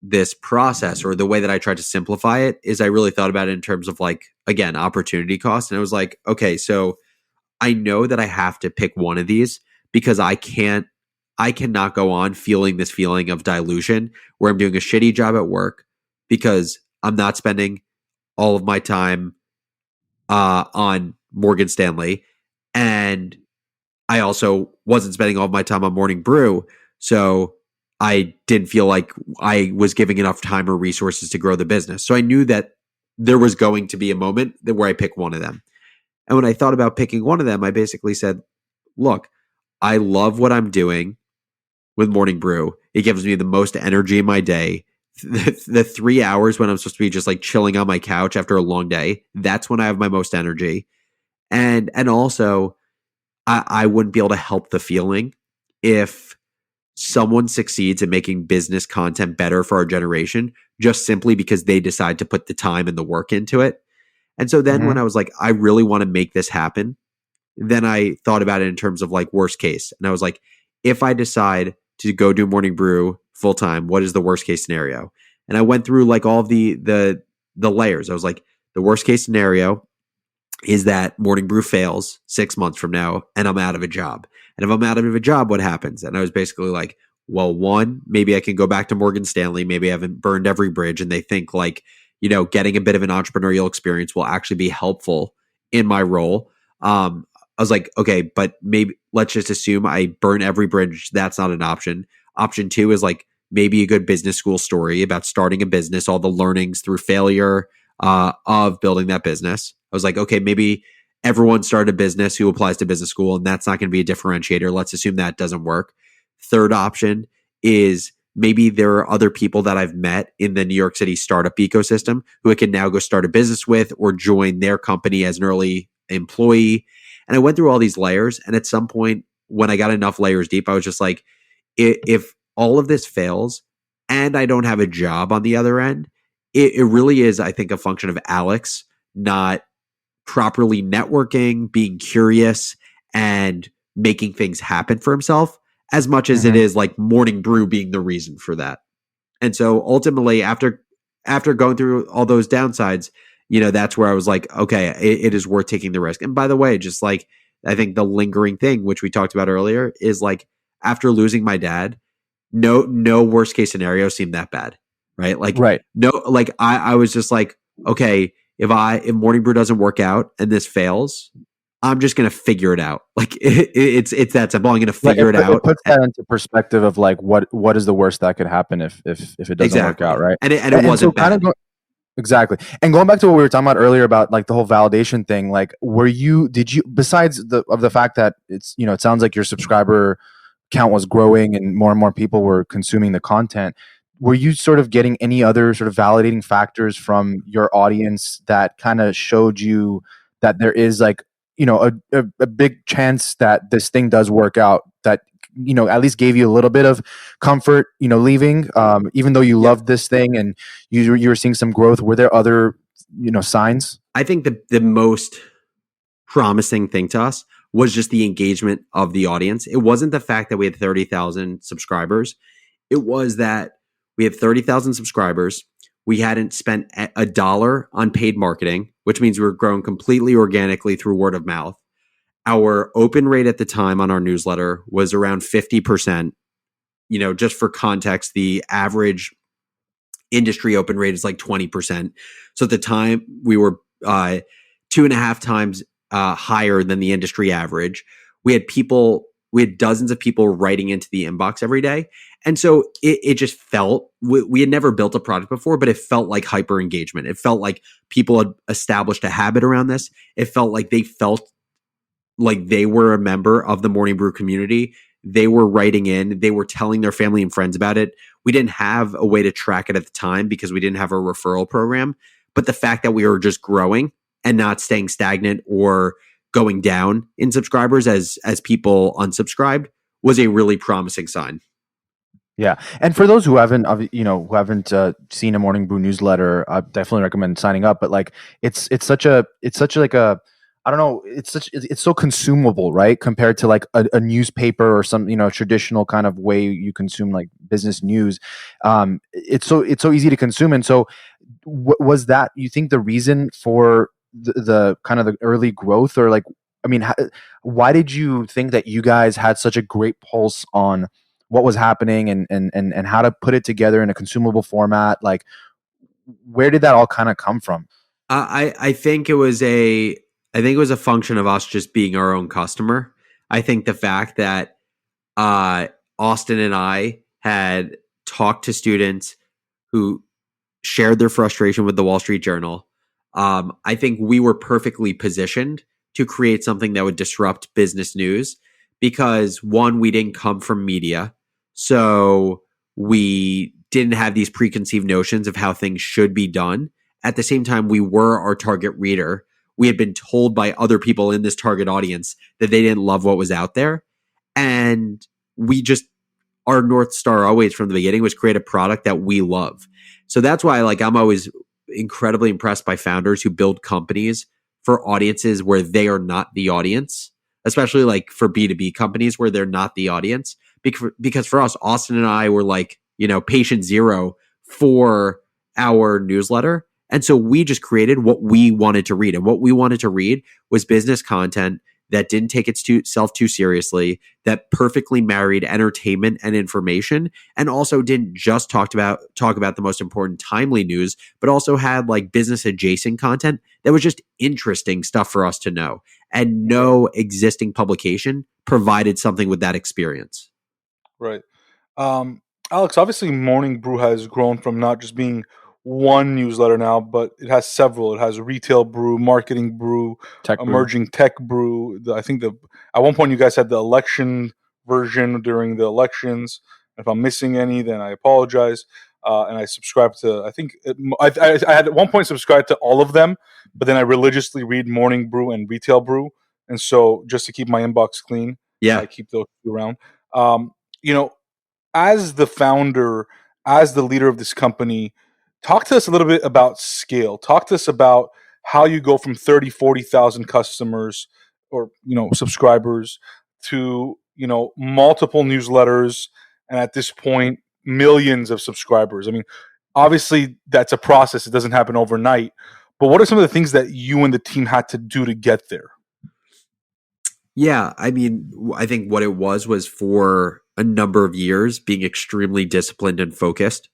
this process, or the way that I tried to simplify it, is I really thought about it in terms of like, again, opportunity cost. And I was like, okay, so I know that I have to pick one of these because I cannot go on feeling this feeling of dilution where I'm doing a shitty job at work because I'm not spending all of my time on Morgan Stanley. And I also wasn't spending all of my time on Morning Brew. So I didn't feel like I was giving enough time or resources to grow the business. So I knew that there was going to be a moment where I pick one of them. And when I thought about picking one of them, I basically said, look, I love what I'm doing with Morning Brew. It gives me the most energy in my day. The 3 hours when I'm supposed to be just like chilling on my couch after a long day, that's when I have my most energy. And also, I wouldn't be able to help the feeling if someone succeeds in making business content better for our generation just simply because they decide to put the time and the work into it. And so then when I was like, I really want to make this happen, then I thought about it in terms of like worst case. And I was like, if I decide to go do Morning Brew full time, what is the worst case scenario? And I went through like all of the layers. I was like, the worst case scenario is that Morning Brew fails 6 months from now and I'm out of a job. And if I'm out of a job, what happens? And I was basically like, well, one, maybe I can go back to Morgan Stanley. Maybe I haven't burned every bridge. And they think like, getting a bit of an entrepreneurial experience will actually be helpful in my role. I was like, okay, but maybe let's just assume I burn every bridge. That's not an option. Option two is like maybe a good business school story about starting a business, all the learnings through failure of building that business. I was like, okay, maybe everyone started a business who applies to business school, and that's not going to be a differentiator. Let's assume that doesn't work. Third option is maybe there are other people that I've met in the New York City startup ecosystem who I can now go start a business with or join their company as an early employee. And I went through all these layers. And at some point, when I got enough layers deep, I was just like, if all of this fails and I don't have a job on the other end, it really is, I think, a function of Alex not properly networking, being curious, and making things happen for himself, as much as it is like Morning Brew being the reason for that. And so ultimately, after going through all those downsides, that's where I was like, okay, it is worth taking the risk. And by the way, just like I think the lingering thing, which we talked about earlier, is like after losing my dad, no worst case scenario seemed that bad, right? Like no, like I was just like, okay, if Morning Brew doesn't work out and this fails, I'm just gonna figure it out. Like it's that simple. I'm gonna figure it out. It puts that into perspective of like what is the worst that could happen if it doesn't work out, right? And it wasn't bad. Exactly. And going back to what we were talking about earlier about like the whole validation thing, like did you besides the fact that it's it sounds like your subscriber count was growing and more people were consuming the content, were you sort of getting any other sort of validating factors from your audience that kind of showed you that there is like a big chance that this thing does work out, that at least gave you a little bit of comfort leaving, even though you loved this thing and you were seeing some growth? Were there other signs? I think the most promising thing to us was just the engagement of the audience. It wasn't the fact that we had 30,000 subscribers. It was that we had 30,000 subscribers. We hadn't spent $1 on paid marketing, which means we were growing completely organically through word of mouth. Our open rate at the time on our newsletter was around 50%. Just for context, the average industry open rate is like 20%. So at the time, we were 2.5 times higher than the industry average. We had dozens of people writing into the inbox every day. And so it just felt, we had never built a product before, but it felt like hyper engagement. It felt like people had established a habit around this. It felt like they were a member of the Morning Brew community. They were writing in, they were telling their family and friends about it. We didn't have a way to track it at the time because we didn't have a referral program. But the fact that we were just growing and not staying stagnant or going down in subscribers as people unsubscribed was a really promising sign. Yeah, and for those who haven't seen a Morning Brew newsletter, I definitely recommend signing up. But like, it's such like a, I don't know, it's so consumable, right? Compared to like a newspaper or some traditional kind of way you consume like business news. It's so easy to consume, and so was that, you think, the reason for the kind of the early growth? Or like, I mean, why did you think that you guys had such a great pulse on what was happening and how to put it together in a consumable format? Like, where did that all kind of come from? I think it was a function of us just being our own customer. I think the fact that Austin and I had talked to students who shared their frustration with the Wall Street Journal. I think we were perfectly positioned to create something that would disrupt business news because, one, we didn't come from media. So we didn't have these preconceived notions of how things should be done. At the same time, we were our target reader. We had been told by other people in this target audience that they didn't love what was out there. And our North Star always from the beginning was create a product that we love. So that's why I'm always incredibly impressed by founders who build companies for audiences where they are not the audience, especially like for B2B companies where they're not the audience. Because for us, Austin and I were like, patient zero for our newsletter. And so we just created what we wanted to read. And what we wanted to read was business content that didn't take itself too seriously, that perfectly married entertainment and information, and also didn't just talk about the most important timely news, but also had like business adjacent content that was just interesting stuff for us to know. And no existing publication provided something with that experience. Right. Alex, obviously Morning Brew has grown from not just being one newsletter now, but it has several. It has retail brew, marketing brew, emerging tech brew. I think at one point you guys had the election version during the elections. If I'm missing any, then I apologize. And I subscribe to, I had at one point subscribed to all of them, but then I religiously read Morning Brew and Retail Brew. And so just to keep my inbox clean, I keep those two around. As the founder, as the leader of this company, talk to us a little bit about scale. Talk to us about how you go from 30, 40,000 customers or, subscribers to multiple newsletters, and at this point, millions of subscribers. I mean, obviously that's a process. It doesn't happen overnight. But what are some of the things that you and the team had to do to get there? Yeah, I mean, I think what it was for a number of years being extremely disciplined and focused.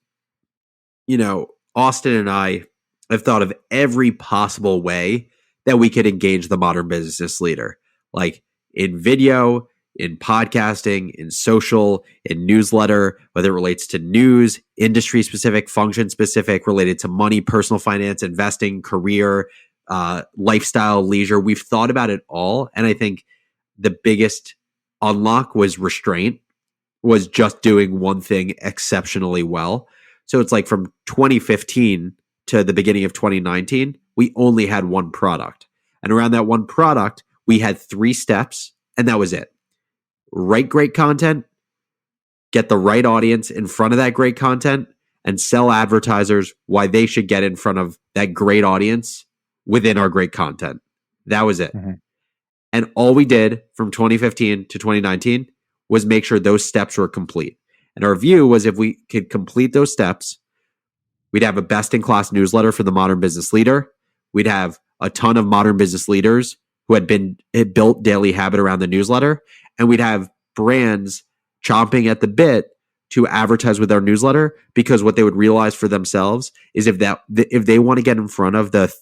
Austin and I have thought of every possible way that we could engage the modern business leader, like in video, in podcasting, in social, in newsletter, whether it relates to news, industry specific, function specific, related to money, personal finance, investing, career, lifestyle, leisure. We've thought about it all. And I think the biggest unlock was restraint, was just doing one thing exceptionally well. So it's like from 2015 to the beginning of 2019, we only had one product. And around that one product, we had 3 steps, and that was it. Write great content, get the right audience in front of that great content, and sell advertisers why they should get in front of that great audience within our great content. That was it. Mm-hmm. And all we did from 2015 to 2019 was make sure those steps were complete. And our view was if we could complete those steps, we'd have a best-in-class newsletter for the modern business leader. We'd have a ton of modern business leaders who had built daily habit around the newsletter. And we'd have brands chomping at the bit to advertise with our newsletter, because what they would realize for themselves is if they want to get in front of the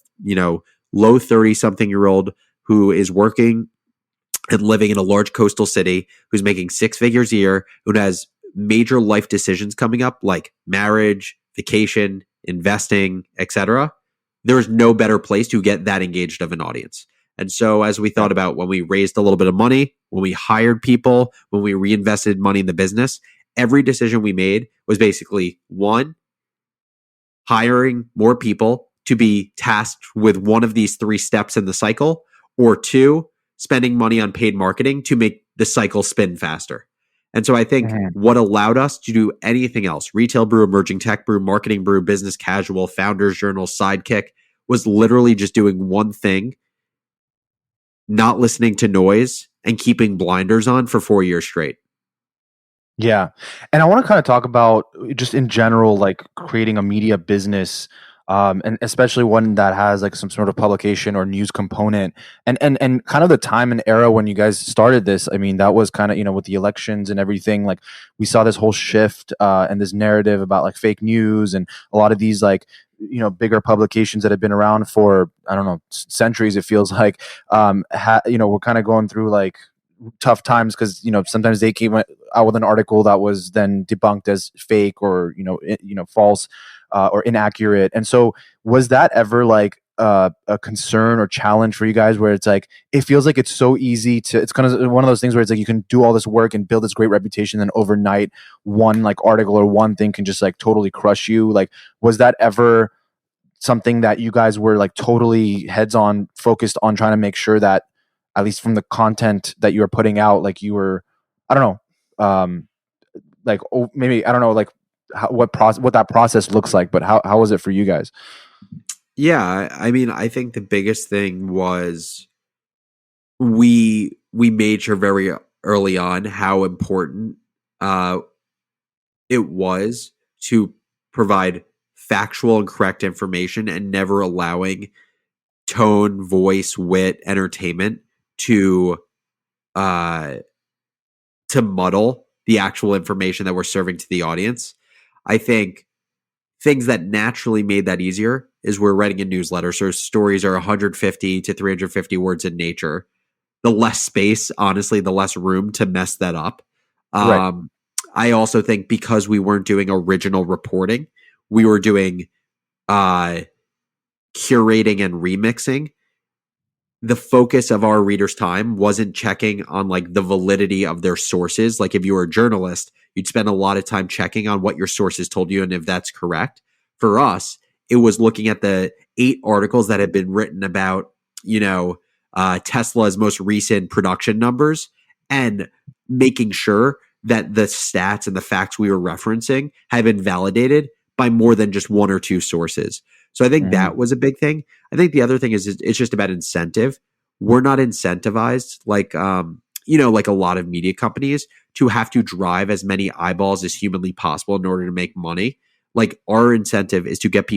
low 30-something-year-old who is working and living in a large coastal city, who's making 6 figures a year, who has major life decisions coming up like marriage, vacation, investing, etc., there's no better place to get that engaged of an audience. And so as we thought about when we raised a little bit of money, when we hired people, when we reinvested money in the business, every decision we made was basically 1, hiring more people to be tasked with one of these 3 steps in the cycle, or 2, spending money on paid marketing to make the cycle spin faster. And so I think what allowed us to do anything else, retail brew, emerging tech brew, marketing brew, business casual, founders journal, sidekick, was literally just doing one thing, not listening to noise, and keeping blinders on for 4 years straight. Yeah. And I want to kind of talk about just in general, like creating a media business, and especially one that has like some sort of publication or news component, and kind of the time and era when you guys started this. I mean, that was kind of, with the elections and everything, like we saw this whole shift and this narrative about like fake news, and a lot of these like, bigger publications that have been around for, I don't know, centuries, it feels like, we're kind of going through like tough times because sometimes they came out with an article that was then debunked as fake or false or inaccurate. And so was that ever like a concern or challenge for you guys, where it's like it feels like it's so easy to, it's kind of one of those things where it's like you can do all this work and build this great reputation, and overnight one like article or one thing can just like totally crush you? Like, was that ever something that you guys were like totally heads on focused on trying to make sure that, at least from the content that you were putting out, like you were, I don't know, like maybe, I don't know, like what that process looks like, but how was it for you guys? Yeah, I mean, I think the biggest thing was we made sure very early on how important it was to provide factual and correct information, and never allowing tone, voice, wit, entertainment to muddle the actual information that we're serving to the audience. I think things that naturally made that easier is we're writing a newsletter, so stories are 150 to 350 words in nature. The less space, honestly, the less room to mess that up. Right. I also think because we weren't doing original reporting, we were doing curating and remixing. The focus of our readers' time wasn't checking on like the validity of their sources. Like if you were a journalist, you'd spend a lot of time checking on what your sources told you and if that's correct. For us, it was looking at the 8 articles that had been written about, Tesla's most recent production numbers, and making sure that the stats and the facts we were referencing had been validated by more than just 1 or 2 sources. So I think that was a big thing. I think the other thing is it's just about incentive. We're not incentivized like, like a lot of media companies, to have to drive as many eyeballs as humanly possible in order to make money. Like, our incentive is to get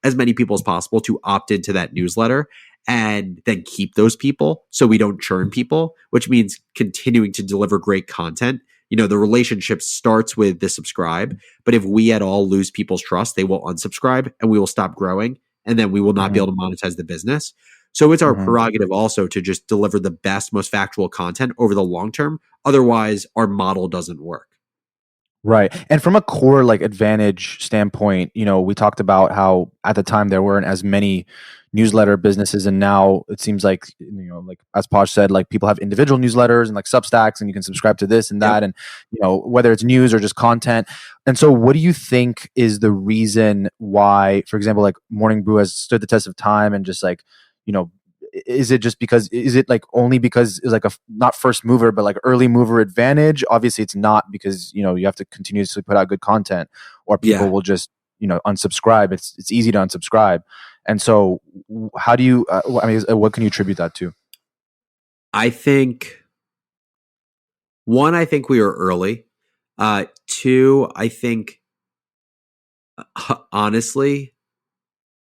as many people as possible to opt into that newsletter and then keep those people so we don't churn people, which means continuing to deliver great content. The relationship starts with the subscribe, but if we at all lose people's trust, they will unsubscribe and we will stop growing, and then we will not be able to monetize the business. So it's our prerogative also to just deliver the best, most factual content over the long term. Otherwise, our model doesn't work. Right. And from a core like advantage standpoint, we talked about how at the time there weren't as many newsletter businesses, and now it seems like, like as Posh said, like people have individual newsletters and like Substacks, and you can subscribe to this and that, and whether it's news or just content. And so what do you think is the reason why, for example, like Morning Brew has stood the test of time, and just like, is it like only because it's like a not first mover but like early mover advantage? Obviously it's not, because you have to continuously put out good content, or people will just unsubscribe. It's easy to unsubscribe. And so how do you what can you attribute that to? I think, one, I think we were early. Two, I think honestly,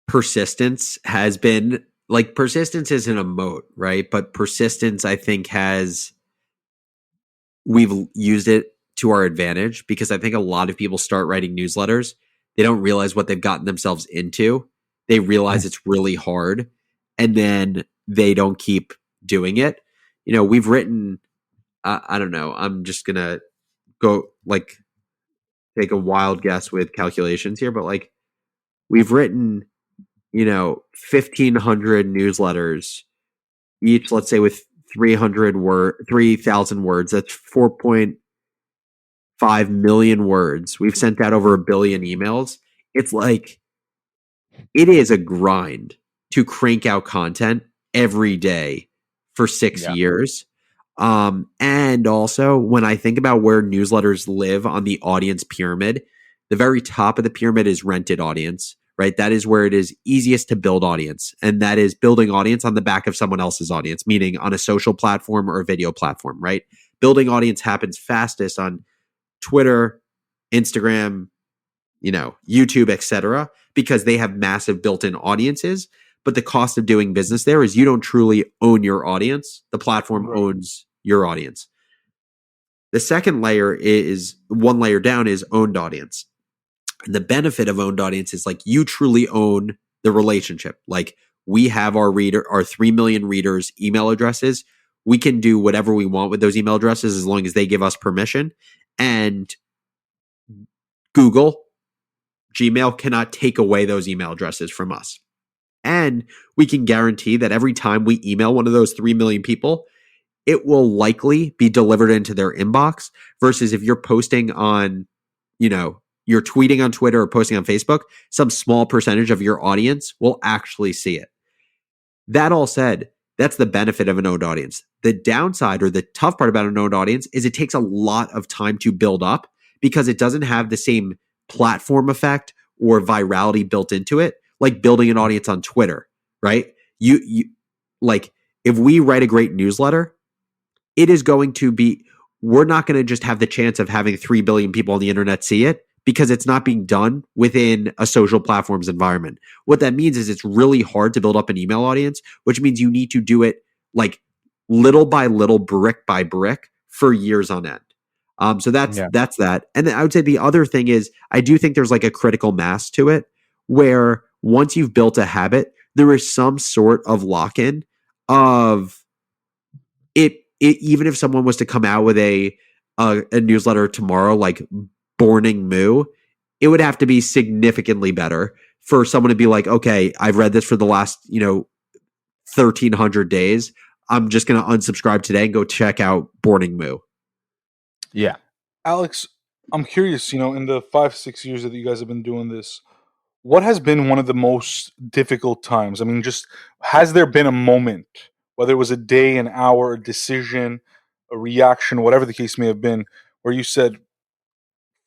persistence isn't a moat, right? But persistence, I think, we've used it to our advantage, because I think a lot of people start writing newsletters. They don't realize what they've gotten themselves into. They realize it's really hard, and then they don't keep doing it. We've written, I don't know, I'm just going to go like take a wild guess with calculations here, but like we've written 1,500 newsletters, each, let's say, with 3,000 words. That's 4.5 million words. We've sent out over 1 billion emails. It's like, it is a grind to crank out content every day for 6 years. And also, when I think about where newsletters live on the audience pyramid, the very top of the pyramid is rented audience, right? That is where it is easiest to build audience. And that is building audience on the back of someone else's audience, meaning on a social platform or a video platform, right? Building audience happens fastest on Twitter, Instagram, YouTube, etc., because they have massive built-in audiences. But the cost of doing business there is you don't truly own your audience. The platform owns your audience. The second layer is, one layer down, is owned audience. And the benefit of owned audience is like you truly own the relationship. Like, we have our 3 million readers' email addresses. We can do whatever we want with those email addresses as long as they give us permission. And Google, Gmail cannot take away those email addresses from us. And we can guarantee that every time we email one of those 3 million people, it will likely be delivered into their inbox, versus if you're posting on, you're tweeting on Twitter or posting on Facebook, some small percentage of your audience will actually see it. That all said, that's the benefit of an owned audience. The downside, or the tough part about an owned audience, is it takes a lot of time to build up, because it doesn't have the same platform effect or virality built into it like building an audience on Twitter, right? You like, if we write a great newsletter, it is going to be, we're not going to just have the chance of having 3 billion people on the internet see it, because it's not being done within a social platforms environment. What that means is it's really hard to build up an email audience, which means you need to do it like little by little, brick by brick, for years on end. So that's that. And then I would say the other thing is, I do think there's like a critical mass to it, where once you've built a habit, there is some sort of lock-in of it. Even if someone was to come out with a newsletter tomorrow, like Morning Moo, it would have to be significantly better for someone to be like, okay, I've read this for the last 1,300 days. I'm just going to unsubscribe today and go check out Morning Moo. Yeah. Alex, I'm curious, in the 5-6 years that you guys have been doing this, what has been one of the most difficult times? I mean, just, has there been a moment, whether it was a day, an hour, a decision, a reaction, whatever the case may have been, where you said,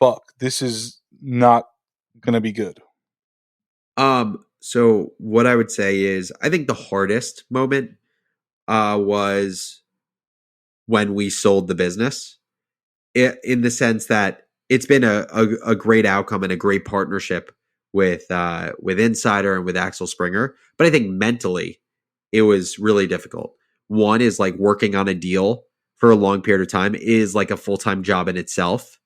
fuck, this is not going to be good? So what I would say is, I think the hardest moment was when we sold the business, in the sense that it's been a great outcome and a great partnership with Insider and with Axel Springer. But I think mentally, it was really difficult. One is like working on a deal for a long period of time is like a full time job in itself.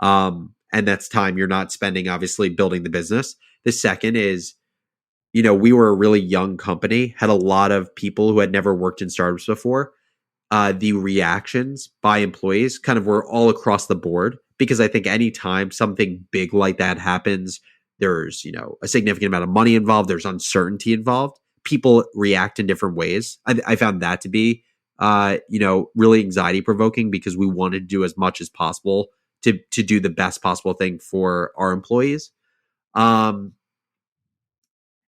And that's time you're not spending, obviously, building the business. The second is, we were a really young company, had a lot of people who had never worked in startups before. The reactions by employees kind of were all across the board, because I think anytime something big like that happens, there's, a significant amount of money involved, there's uncertainty involved. People react in different ways. I found that to be, really anxiety provoking, because we wanted to do as much as possible to do the best possible thing for our employees. Um,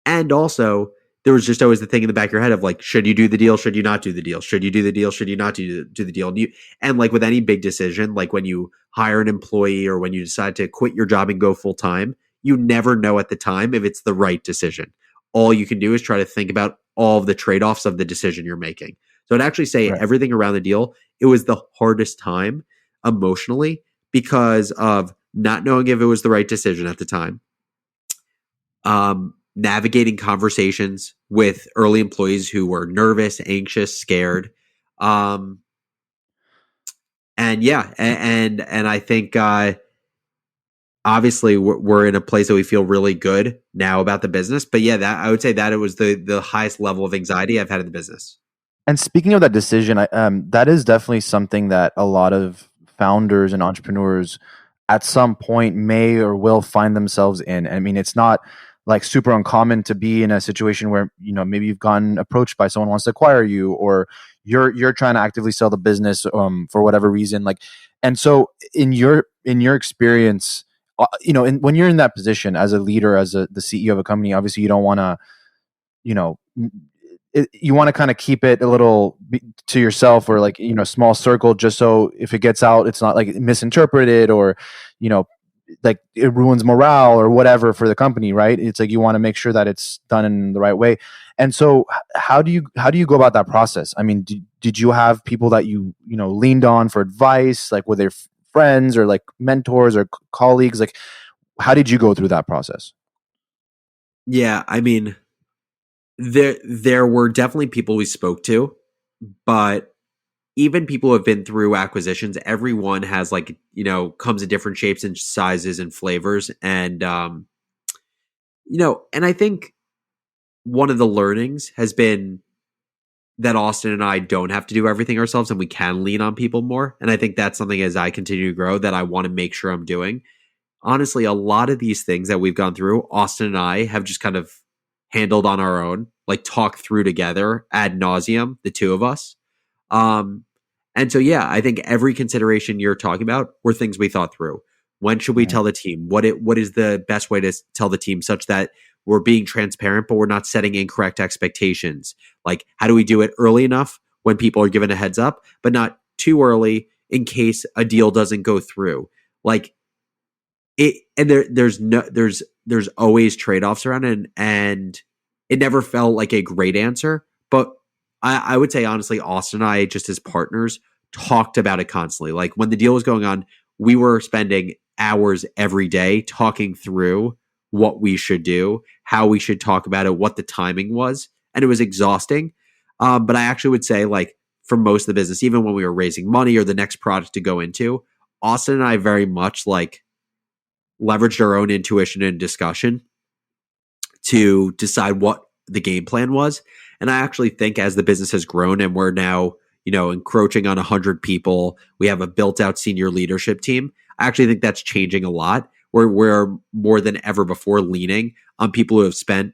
and also, there was just always the thing in the back of your head of like, should you do the deal? Should you not do the deal? Should you do the deal? Should you not do the deal? And like with any big decision, like when you hire an employee or when you decide to quit your job and go full time, you never know at the time if it's the right decision. All you can do is try to think about all of the trade offs of the decision you're making. So I'd actually say Right. everything around the deal, it was the hardest time emotionally, because of not knowing if it was the right decision at the time. Navigating conversations with early employees who were nervous, anxious, scared. And yeah, and I think obviously we're in a place that we feel really good now about the business. But yeah, that I would say that it was the highest level of anxiety I've had in the business. And speaking of that decision, that is definitely something that a lot of founders and entrepreneurs at some point may or will find themselves in. I mean, it's not like super uncommon to be in a situation where, maybe you've gotten approached by someone who wants to acquire you, or you're trying to actively sell the business for whatever reason. Like, and so in your experience, when you're in that position as a leader, as the CEO of a company, obviously you don't want to, you know you want to kind of keep it a little to yourself, or like, small circle, just so if it gets out, it's not like misinterpreted, or you know like it ruins morale or whatever for the company, right? It's like you want to make sure that it's done in the right way. And so how do you go about that process? I mean, did you have people that leaned on for advice, like were there friends or like mentors or colleagues? Like, how did you go through that process? Yeah, I mean, there were definitely people we spoke to, but even people who have been through acquisitions, everyone has like, comes in different shapes and sizes and flavors. And and I think one of the learnings has been that Austin and I don't have to do everything ourselves, and we can lean on people more. And I think that's something, as I continue to grow, that I want to make sure I'm doing. Honestly, a lot of these things that we've gone through, Austin and I have just kind of handled on our own, like talked through together ad nauseum, the two of us. Um, and so, yeah, I think every consideration you're talking about were things we thought through. When should we Mhm. tell the team? What is the best way to tell the team such that we're being transparent, but we're not setting incorrect expectations? Like, how do we do it early enough when people are given a heads up, but not too early in case a deal doesn't go through? Like it, and there's always trade offs around it, and it never felt like a great answer, but I would say honestly, Austin and I, just as partners, talked about it constantly. Like when the deal was going on, we were spending hours every day talking through what we should do, how we should talk about it, what the timing was. And it was exhausting. But I actually would say, like, for most of the business, even when we were raising money or the next product to go into, Austin and I very much like leveraged our own intuition and discussion to decide what the game plan was. And I actually think as the business has grown and we're now, encroaching on 100 people, we have a built out senior leadership team. I actually think that's changing a lot. We're more than ever before leaning on people who have spent,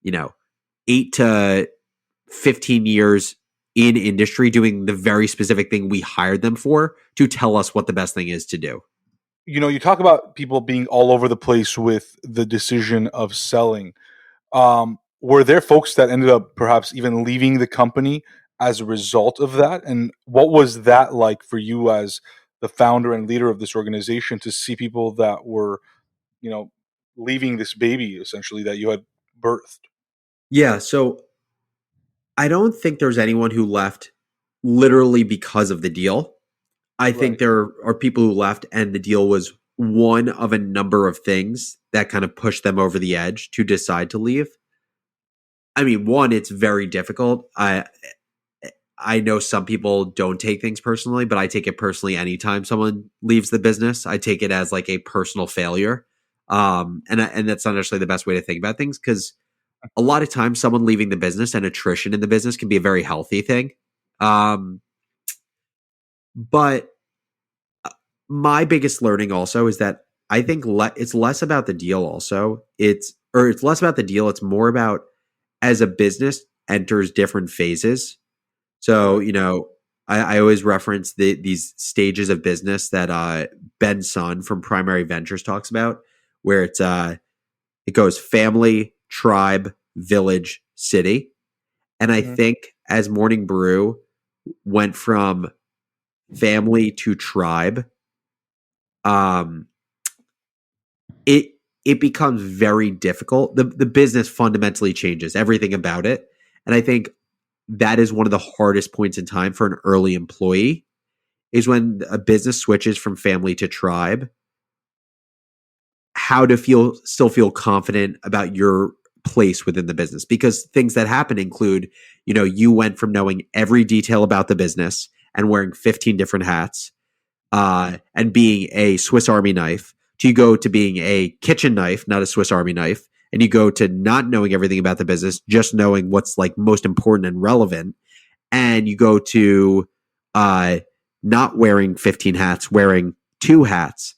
8 to 15 years in industry doing the very specific thing we hired them for, to tell us what the best thing is to do. You talk about people being all over the place with the decision of selling. Were there folks that ended up perhaps even leaving the company as a result of that? And what was that like for you as the founder and leader of this organization, to see people that were, you know, leaving this baby essentially that you had birthed? Yeah, so I don't think there's anyone who left literally because of the deal. I think Right. there are people who left and the deal was one of a number of things that kind of pushed them over the edge to decide to leave. I mean, one, it's very difficult. I know some people don't take things personally, but I take it personally anytime someone leaves the business. I take it as like a personal failure. And that's not necessarily the best way to think about things, because a lot of times someone leaving the business and attrition in the business can be a very healthy thing. Um, but my biggest learning also is that I think it's less about the deal. Also, it's less about the deal. It's more about, as a business enters different phases. So, Right. I always reference these stages of business that Ben Sun from Primary Ventures talks about, where it goes family, tribe, village, city. And I Mhm. think as Morning Brew went from family to tribe, um, it it becomes very difficult. The business fundamentally changes everything about it, and I think that is one of the hardest points in time for an early employee, is when a business switches from family to tribe. How to still feel confident about your place within the business, because things that happen include, you went from knowing every detail about the business and wearing 15 different hats, and being a Swiss Army knife, to you go to being a kitchen knife, not a Swiss Army knife, and you go to not knowing everything about the business, just knowing what's like most important and relevant, and you go to uh, not wearing 15 hats, wearing two hats.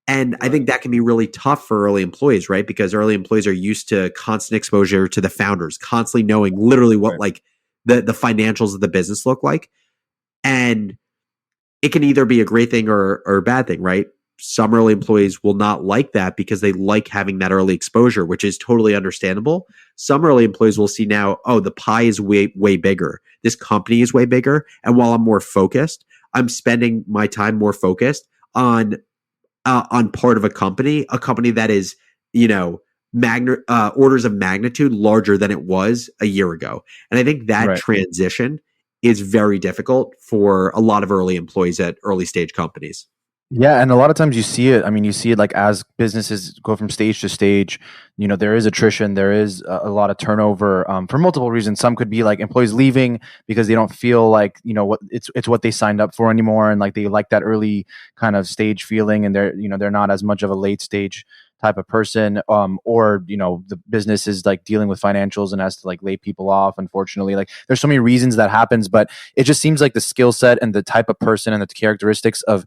And I Right. think that can be really tough for early employees, right? Because early employees are used to constant exposure to the founders, constantly knowing literally what Right. like the financials of the business look like. And it can either be a great thing or a bad thing, right? Some early employees will not like that because they like having that early exposure, which is totally understandable. Some early employees will see now, oh, the pie is way, way bigger. This company is way bigger. And while I'm more focused, I'm spending my time more focused on part of a company that is, orders of magnitude larger than it was a year ago. And I think that Right. transition is very difficult for a lot of early employees at early stage companies. Yeah, and a lot of times you see it. I mean, you see it like as businesses go from stage to stage. There is attrition, there is a lot of turnover for multiple reasons. Some could be like employees leaving because they don't feel like what it's what they signed up for anymore, and like they like that early kind of stage feeling, and they're not as much of a late stage type of person, or the business is like dealing with financials and has to like lay people off. Unfortunately, like there's so many reasons that happens, but it just seems like the skill set and the type of person and the characteristics of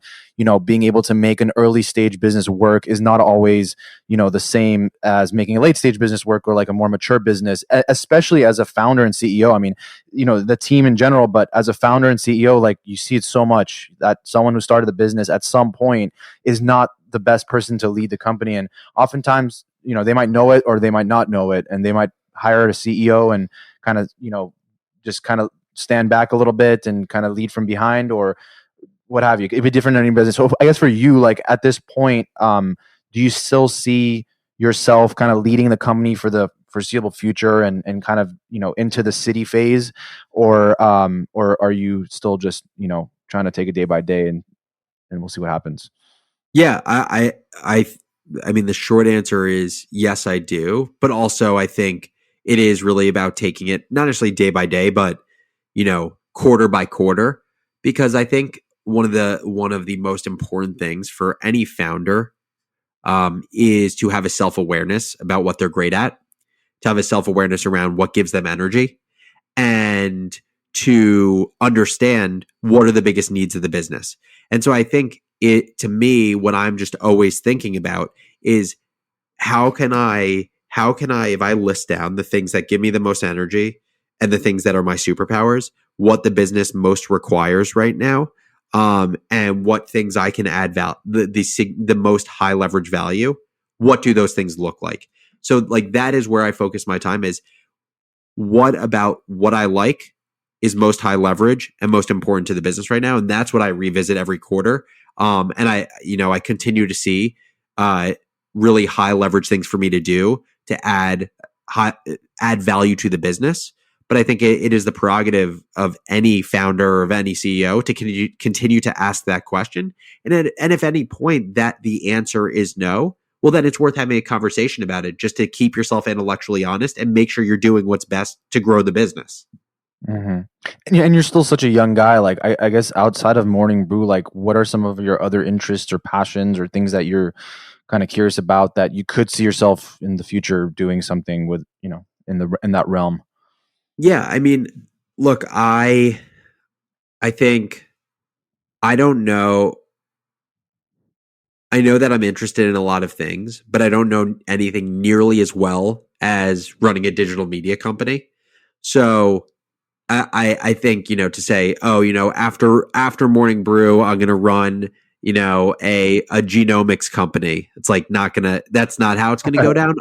being able to make an early stage business work is not always, the same as making a late stage business work or like a more mature business, especially as a founder and CEO. I mean, the team in general, but as a founder and CEO, like you see it so much that someone who started the business at some point is not the best person to lead the company. And oftentimes, they might know it or they might not know it. And they might hire a CEO and kind of, just kind of stand back a little bit and kind of lead from behind, or what have you. It'd be different in any business. So I guess for you, like at this point, do you still see yourself kind of leading the company for the foreseeable future and kind of, into the city phase, or are you still just, trying to take it day by day and we'll see what happens? Yeah, I mean, the short answer is yes, I do. But also, I think it is really about taking it not necessarily day by day, but quarter by quarter. Because I think one of the most important things for any founder, is to have a self awareness about what they're great at, to have a self awareness around what gives them energy, and to understand what are the biggest needs of the business. And so I think to me, what I'm just always thinking about is how can I, if I list down the things that give me the most energy and the things that are my superpowers, what the business most requires right now, and what things I can add the most high leverage value. What do those things look like? So like that is where I focus my time, is what about what I like is most high leverage and most important to the business right now, and that's what I revisit every quarter. And I continue to see uh, really high leverage things for me to do to add value to the business. but I think it is the prerogative of any founder or of any CEO to continue to ask that question. And if at any point that the answer is no, well, then it's worth having a conversation about it just to keep yourself intellectually honest and make sure you're doing what's best to grow the business. Mm-hmm. And you're still such a young guy. Like, I guess outside of Morning Brew, like, what are some of your other interests or passions or things that you're kind of curious about that you could see yourself in the future doing something with, in that realm? Yeah, I mean, look, I think I don't know. I know that I'm interested in a lot of things, but I don't know anything nearly as well as running a digital media company. So I think, to say, oh, after Morning Brew, I'm going to run, a genomics company. It's like that's not how it's going to go down.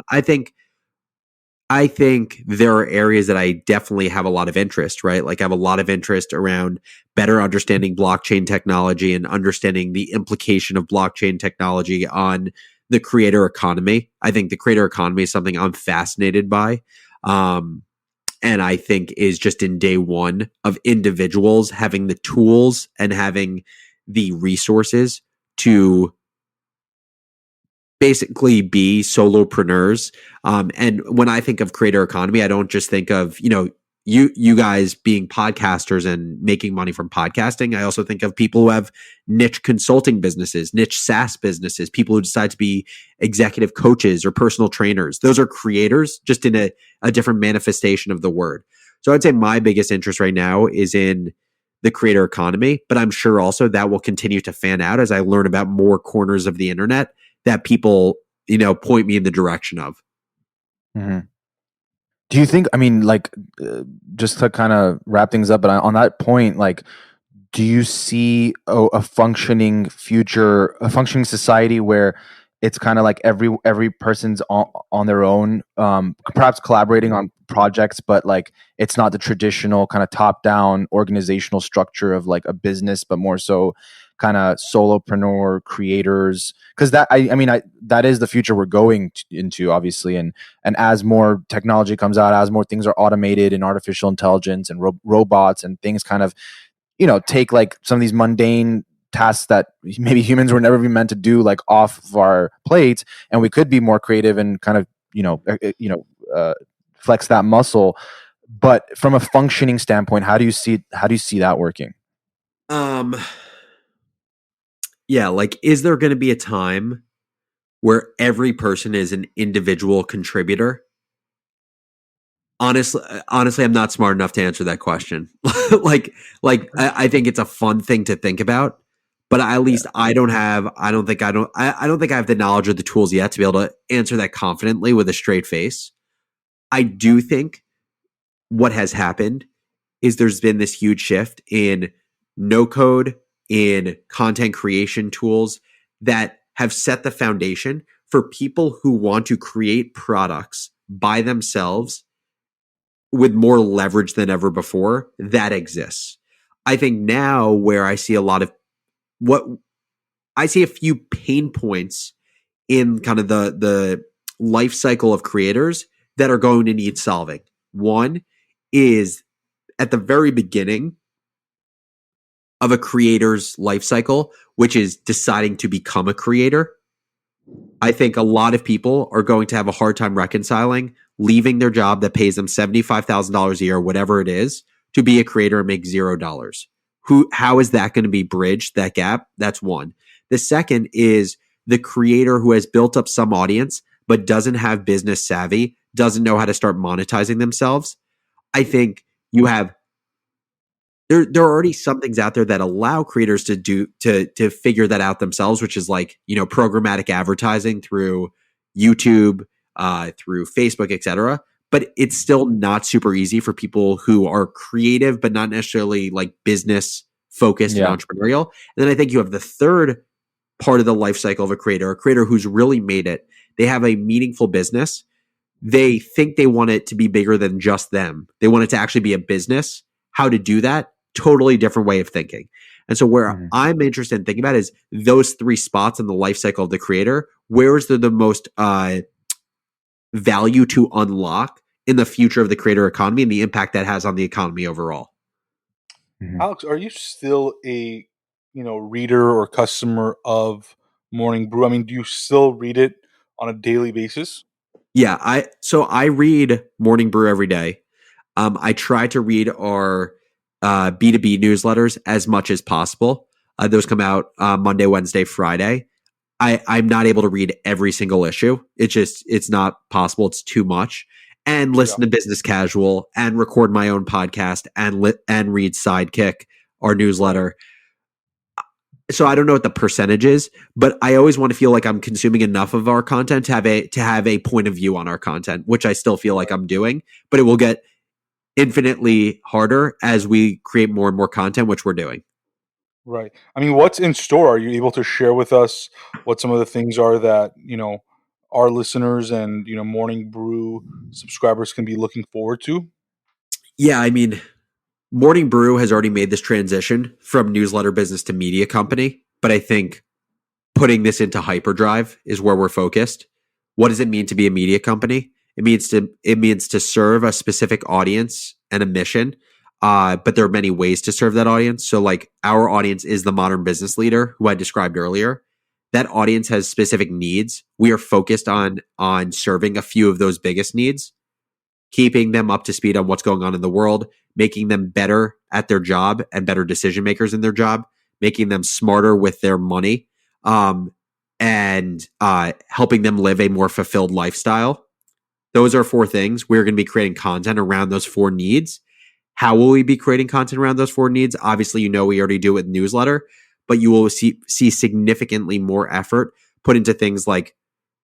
I think there are areas that I definitely have a lot of interest, right? Like I have a lot of interest around better understanding blockchain technology and understanding the implication of blockchain technology on the creator economy. I think the creator economy is something I'm fascinated by. And I think is just in day one of individuals having the tools and having the resources to basically be solopreneurs. And when I think of creator economy, I don't just think of, you guys being podcasters and making money from podcasting. I also think of people who have niche consulting businesses, niche SaaS businesses, people who decide to be executive coaches or personal trainers. Those are creators, just in a different manifestation of the word. So I'd say my biggest interest right now is in the creator economy, but I'm sure also that will continue to fan out as I learn about more corners of the internet that people, point me in the direction of. Mm-hmm. Do you think, I mean, like, just to kind of wrap things up, but on that point, like, do you see a functioning future, a functioning society where it's kind of like every person's on their own, perhaps collaborating on projects, but like it's not the traditional kind of top down organizational structure of like a business, but more so kind of solopreneur creators? Because that is the future we're going into, obviously, and as more technology comes out, as more things are automated and artificial intelligence and robots and things kind of take like some of these mundane tasks that maybe humans were never even meant to do, like off of our plates, and we could be more creative and kind of flex that muscle. But from a functioning standpoint, how do you see that working? Yeah, like, is there going to be a time where every person is an individual contributor? Honestly, I'm not smart enough to answer that question. I think it's a fun thing to think about, but at least I don't think I have the knowledge or the tools yet to be able to answer that confidently with a straight face. I do think what has happened is there's been this huge shift in no code, in content creation tools that have set the foundation for people who want to create products by themselves with more leverage than ever before. That exists. I think now where I see a few pain points in kind of the life cycle of creators that are going to need solving. One is at the very beginning of a creator's life cycle, which is deciding to become a creator. I think a lot of people are going to have a hard time reconciling leaving their job that pays them $75,000 a year, whatever it is, to be a creator and make $0. How is that going to be bridged, that gap? That's one. The second is the creator who has built up some audience, but doesn't have business savvy, doesn't know how to start monetizing themselves. I think you have there are already some things out there that allow creators to figure that out themselves, which is like, programmatic advertising through YouTube, through Facebook, etc. But it's still not super easy for people who are creative, but not necessarily like business focused and entrepreneurial. And then I think you have the third part of the life cycle of a creator who's really made it. They have a meaningful business. They think they want it to be bigger than just them. They want it to actually be a business. How to do that? Totally different way of thinking. And so where I'm interested in thinking about is those three spots in the life cycle of the creator. Where is there the most value to unlock in the future of the creator economy and the impact that has on the economy overall. Mhm. Alex, are you still a reader or customer of Morning Brew? I mean, do you still read it on a daily basis? Yeah, I read Morning Brew every day. I try to read our B2B newsletters as much as possible. Those come out Monday, Wednesday, Friday. I'm not able to read every single issue. It's not possible. It's too much. And Yeah. listen to Business Casual and record my own podcast and read Sidekick, our newsletter. So I don't know what the percentage is, but I always want to feel like I'm consuming enough of our content to have a point of view on our content, which I still feel like I'm doing, but it will get infinitely harder as we create more and more content, which we're doing. Right. I mean, what's in store? Are you able to share with us what some of the things are that, our listeners and, Morning Brew subscribers can be looking forward to? Yeah, I mean, Morning Brew has already made this transition from newsletter business to media company, but I think putting this into hyperdrive is where we're focused. What does it mean to be a media company? It means to serve a specific audience and a mission. But there are many ways to serve that audience. So like our audience is the modern business leader who I described earlier. That audience has specific needs. We are focused on serving a few of those biggest needs, keeping them up to speed on what's going on in the world, making them better at their job and better decision makers in their job, making them smarter with their money, and helping them live a more fulfilled lifestyle. Those are four things. We're going to be creating content around those four needs. How will we be creating content around those four needs? Obviously, we already do it with newsletter, but you will see significantly more effort put into things like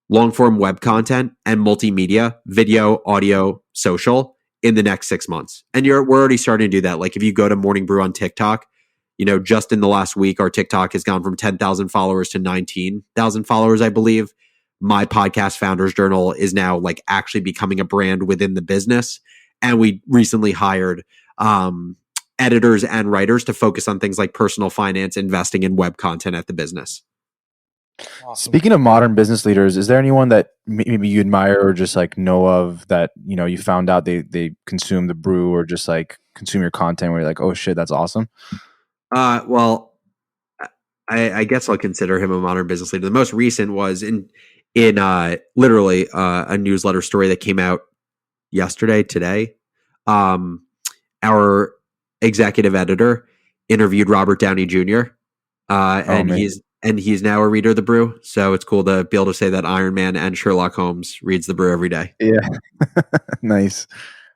long form web content and multimedia, video, audio, social in the next 6 months. And we're already starting to do that. Like if you go to Morning Brew on TikTok, just in the last week, our TikTok has gone from 10,000 followers to 19,000 followers, I believe. My podcast Founders Journal is now like actually becoming a brand within the business. And we recently hired editors and writers to focus on things like personal finance, investing, and web content at the business. Awesome. Speaking of modern business leaders, is there anyone that maybe you admire or just like know of that, you found out they consume the brew or just like consume your content where you're like, oh shit, that's awesome? Well, I guess I'll consider him a modern business leader. The most recent was in literally a newsletter story that came out today. Our executive editor interviewed Robert Downey Jr. And he's now a reader of the brew. So it's cool to be able to say that Iron Man and Sherlock Holmes reads the brew every day. Yeah. Nice.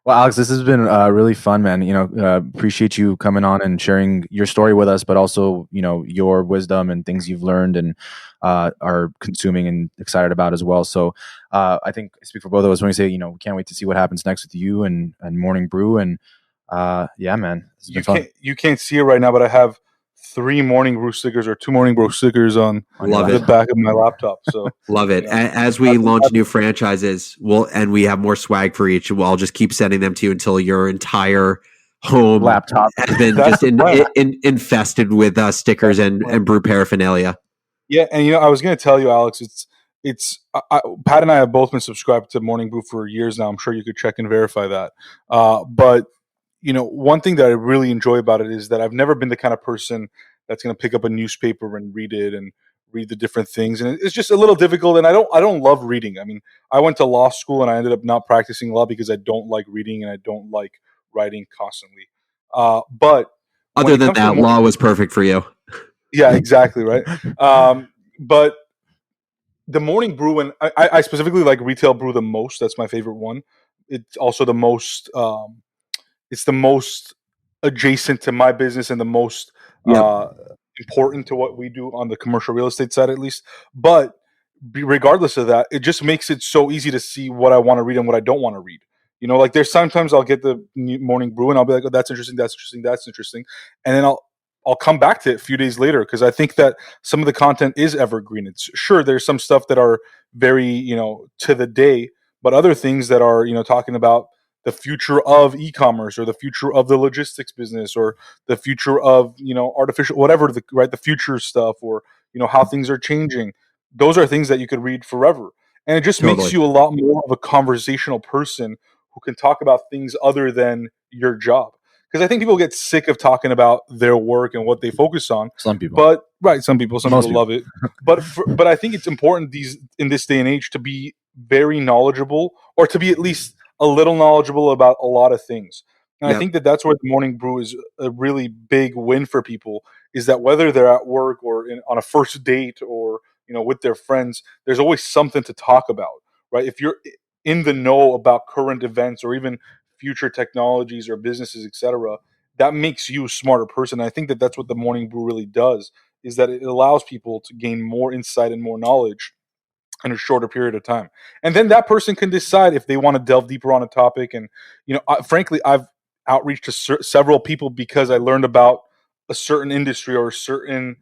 Well, Alex, this has been really fun, man. Appreciate you coming on and sharing your story with us, but also, your wisdom and things you've learned and are consuming and excited about as well. So I think I speak for both of us when we say, we can't wait to see what happens next with you and Morning Brew. And yeah, man, it's been fun. You can't see it right now, but I have 3 Morning Brew stickers or 2 Morning Brew stickers on the back of my laptop. So love it. As we launch new franchises, and we have more swag for each, I'll just keep sending them to you until your entire home laptop has been just infested with stickers and brew paraphernalia. Yeah, and I was going to tell you, Alex, Pat and I have both been subscribed to Morning Brew for years now. I'm sure you could check and verify that. But one thing that I really enjoy about it is that I've never been the kind of person that's going to pick up a newspaper and read it and read the different things. And it's just a little difficult. And I don't love reading. I mean, I went to law school and I ended up not practicing law because I don't like reading and I don't like writing constantly. But other than that, law was perfect for you. Yeah, exactly. Right. But the Morning Brew, and I specifically like retail brew the most. That's my favorite one. It's also the most, it's the most adjacent to my business and the most important to what we do on the commercial real estate side, at least. But regardless of that, it just makes it so easy to see what I want to read and what I don't want to read. Like there's sometimes I'll get the Morning Brew and I'll be like, oh, that's interesting, that's interesting, that's interesting. And then I'll come back to it a few days later because I think that some of the content is evergreen. It's sure there's some stuff that are very, to the day, but other things that are, talking about the future of e-commerce or the future of the logistics business or the future of, artificial, whatever, the future stuff or, how things are changing. Those are things that you could read forever. And it just makes you a lot more of a conversational person who can talk about things other than your job. Because I think people get sick of talking about their work and what they focus on. Some people. But some people Most love it. But I think it's important in this day and age to be very knowledgeable, or to be at least a little knowledgeable about a lot of things. And I think that's where the Morning Brew is a really big win for people, is that whether they're at work or on a first date or with their friends, there's always something to talk about, right? If you're in the know about current events or even future technologies or businesses, etc., that makes you a smarter person. And I think that's what the Morning Brew really does, is that it allows people to gain more insight and more knowledge in a shorter period of time. And then that person can decide if they want to delve deeper on a topic. And, frankly, I've outreached to several people because I learned about a certain industry or a certain,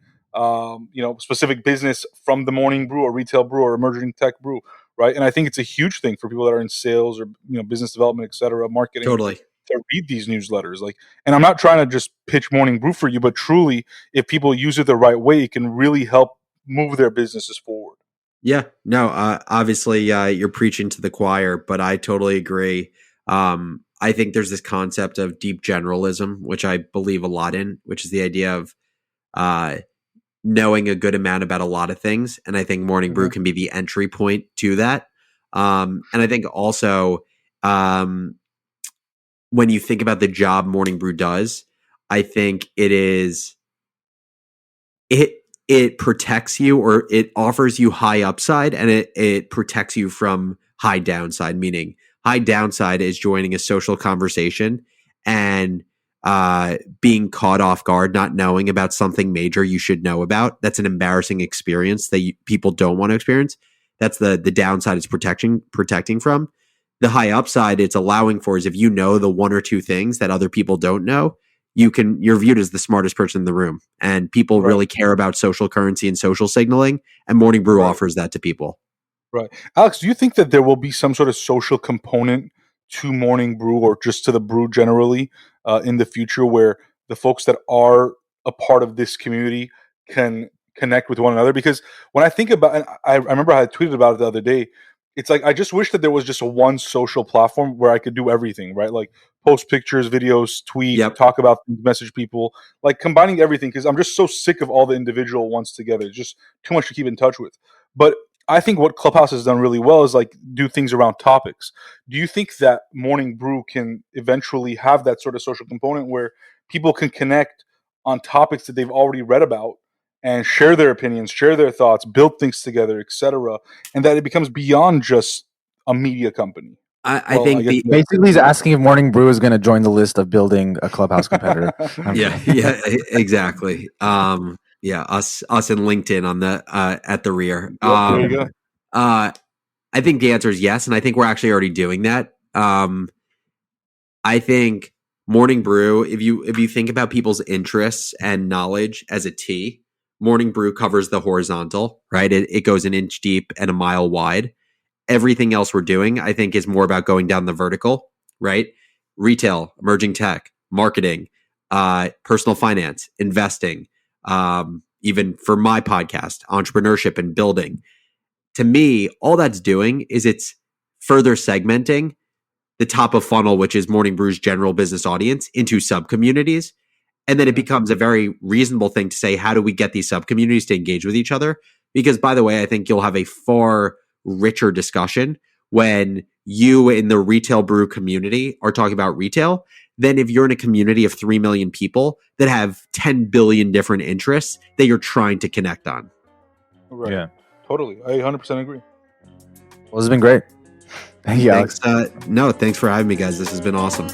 specific business from the Morning Brew or retail brew or emerging tech brew. Right. And I think it's a huge thing for people that are in sales or, business development, et cetera, marketing. Totally. To read these newsletters. And I'm not trying to just pitch Morning Brew for you, but truly, if people use it the right way, it can really help move their businesses forward. Yeah, no, obviously you're preaching to the choir, but I totally agree. I think there's this concept of deep generalism, which I believe a lot in, which is the idea of knowing a good amount about a lot of things. And I think Morning Brew can be the entry point to that. And I think also when you think about the job Morning Brew does, I think it protects you, or it offers you high upside, and it protects you from high downside, meaning high downside is joining a social conversation and being caught off guard, not knowing about something major you should know about. That's an embarrassing experience that people don't want to experience. That's the downside it's protecting from. The high upside it's allowing for is if you know the one or two things that other people don't know, you're viewed as the smartest person in the room, and people really care about social currency and social signaling, and Morning Brew offers that to people. Right. Alex, do you think that there will be some sort of social component to Morning Brew, or just to the brew generally, in the future, where the folks that are a part of this community can connect with one another? Because when I think about, and I remember I tweeted about it the other day, it's like I just wish that there was just one social platform where I could do everything, right? Like post pictures, videos, tweet, talk about things, message people, like combining everything, because I'm just so sick of all the individual ones together. It's just too much to keep in touch with. But I think what Clubhouse has done really well is do things around topics. Do you think that Morning Brew can eventually have that sort of social component where people can connect on topics that they've already read about and share their opinions, share their thoughts, build things together, etc., and that it becomes beyond just a media company? I think basically he's asking if Morning Brew is going to join the list of building a Clubhouse competitor. Yeah, exactly. Us and LinkedIn on the at the rear. There you go. I think the answer is yes, and I think we're actually already doing that. I think Morning Brew, if you think about people's interests and knowledge as a T, Morning Brew covers the horizontal, right? It goes an inch deep and a mile wide. Everything else we're doing, I think, is more about going down the vertical, right? Retail, emerging tech, marketing, personal finance, investing, even for my podcast, entrepreneurship and building. To me, all that's doing is it's further segmenting the top of funnel, which is Morning Brew's general business audience, into sub-communities. And then it becomes a very reasonable thing to say, how do we get these sub-communities to engage with each other? Because, by the way, I think you'll have a far richer discussion when you in the retail brew community are talking about retail than if you're in a community of 3 million people that have 10 billion different interests that you're trying to connect on. Right. Yeah, totally. I 100% agree. Well, this has been great. Thank you, Alex. Thanks for having me, guys. This has been awesome.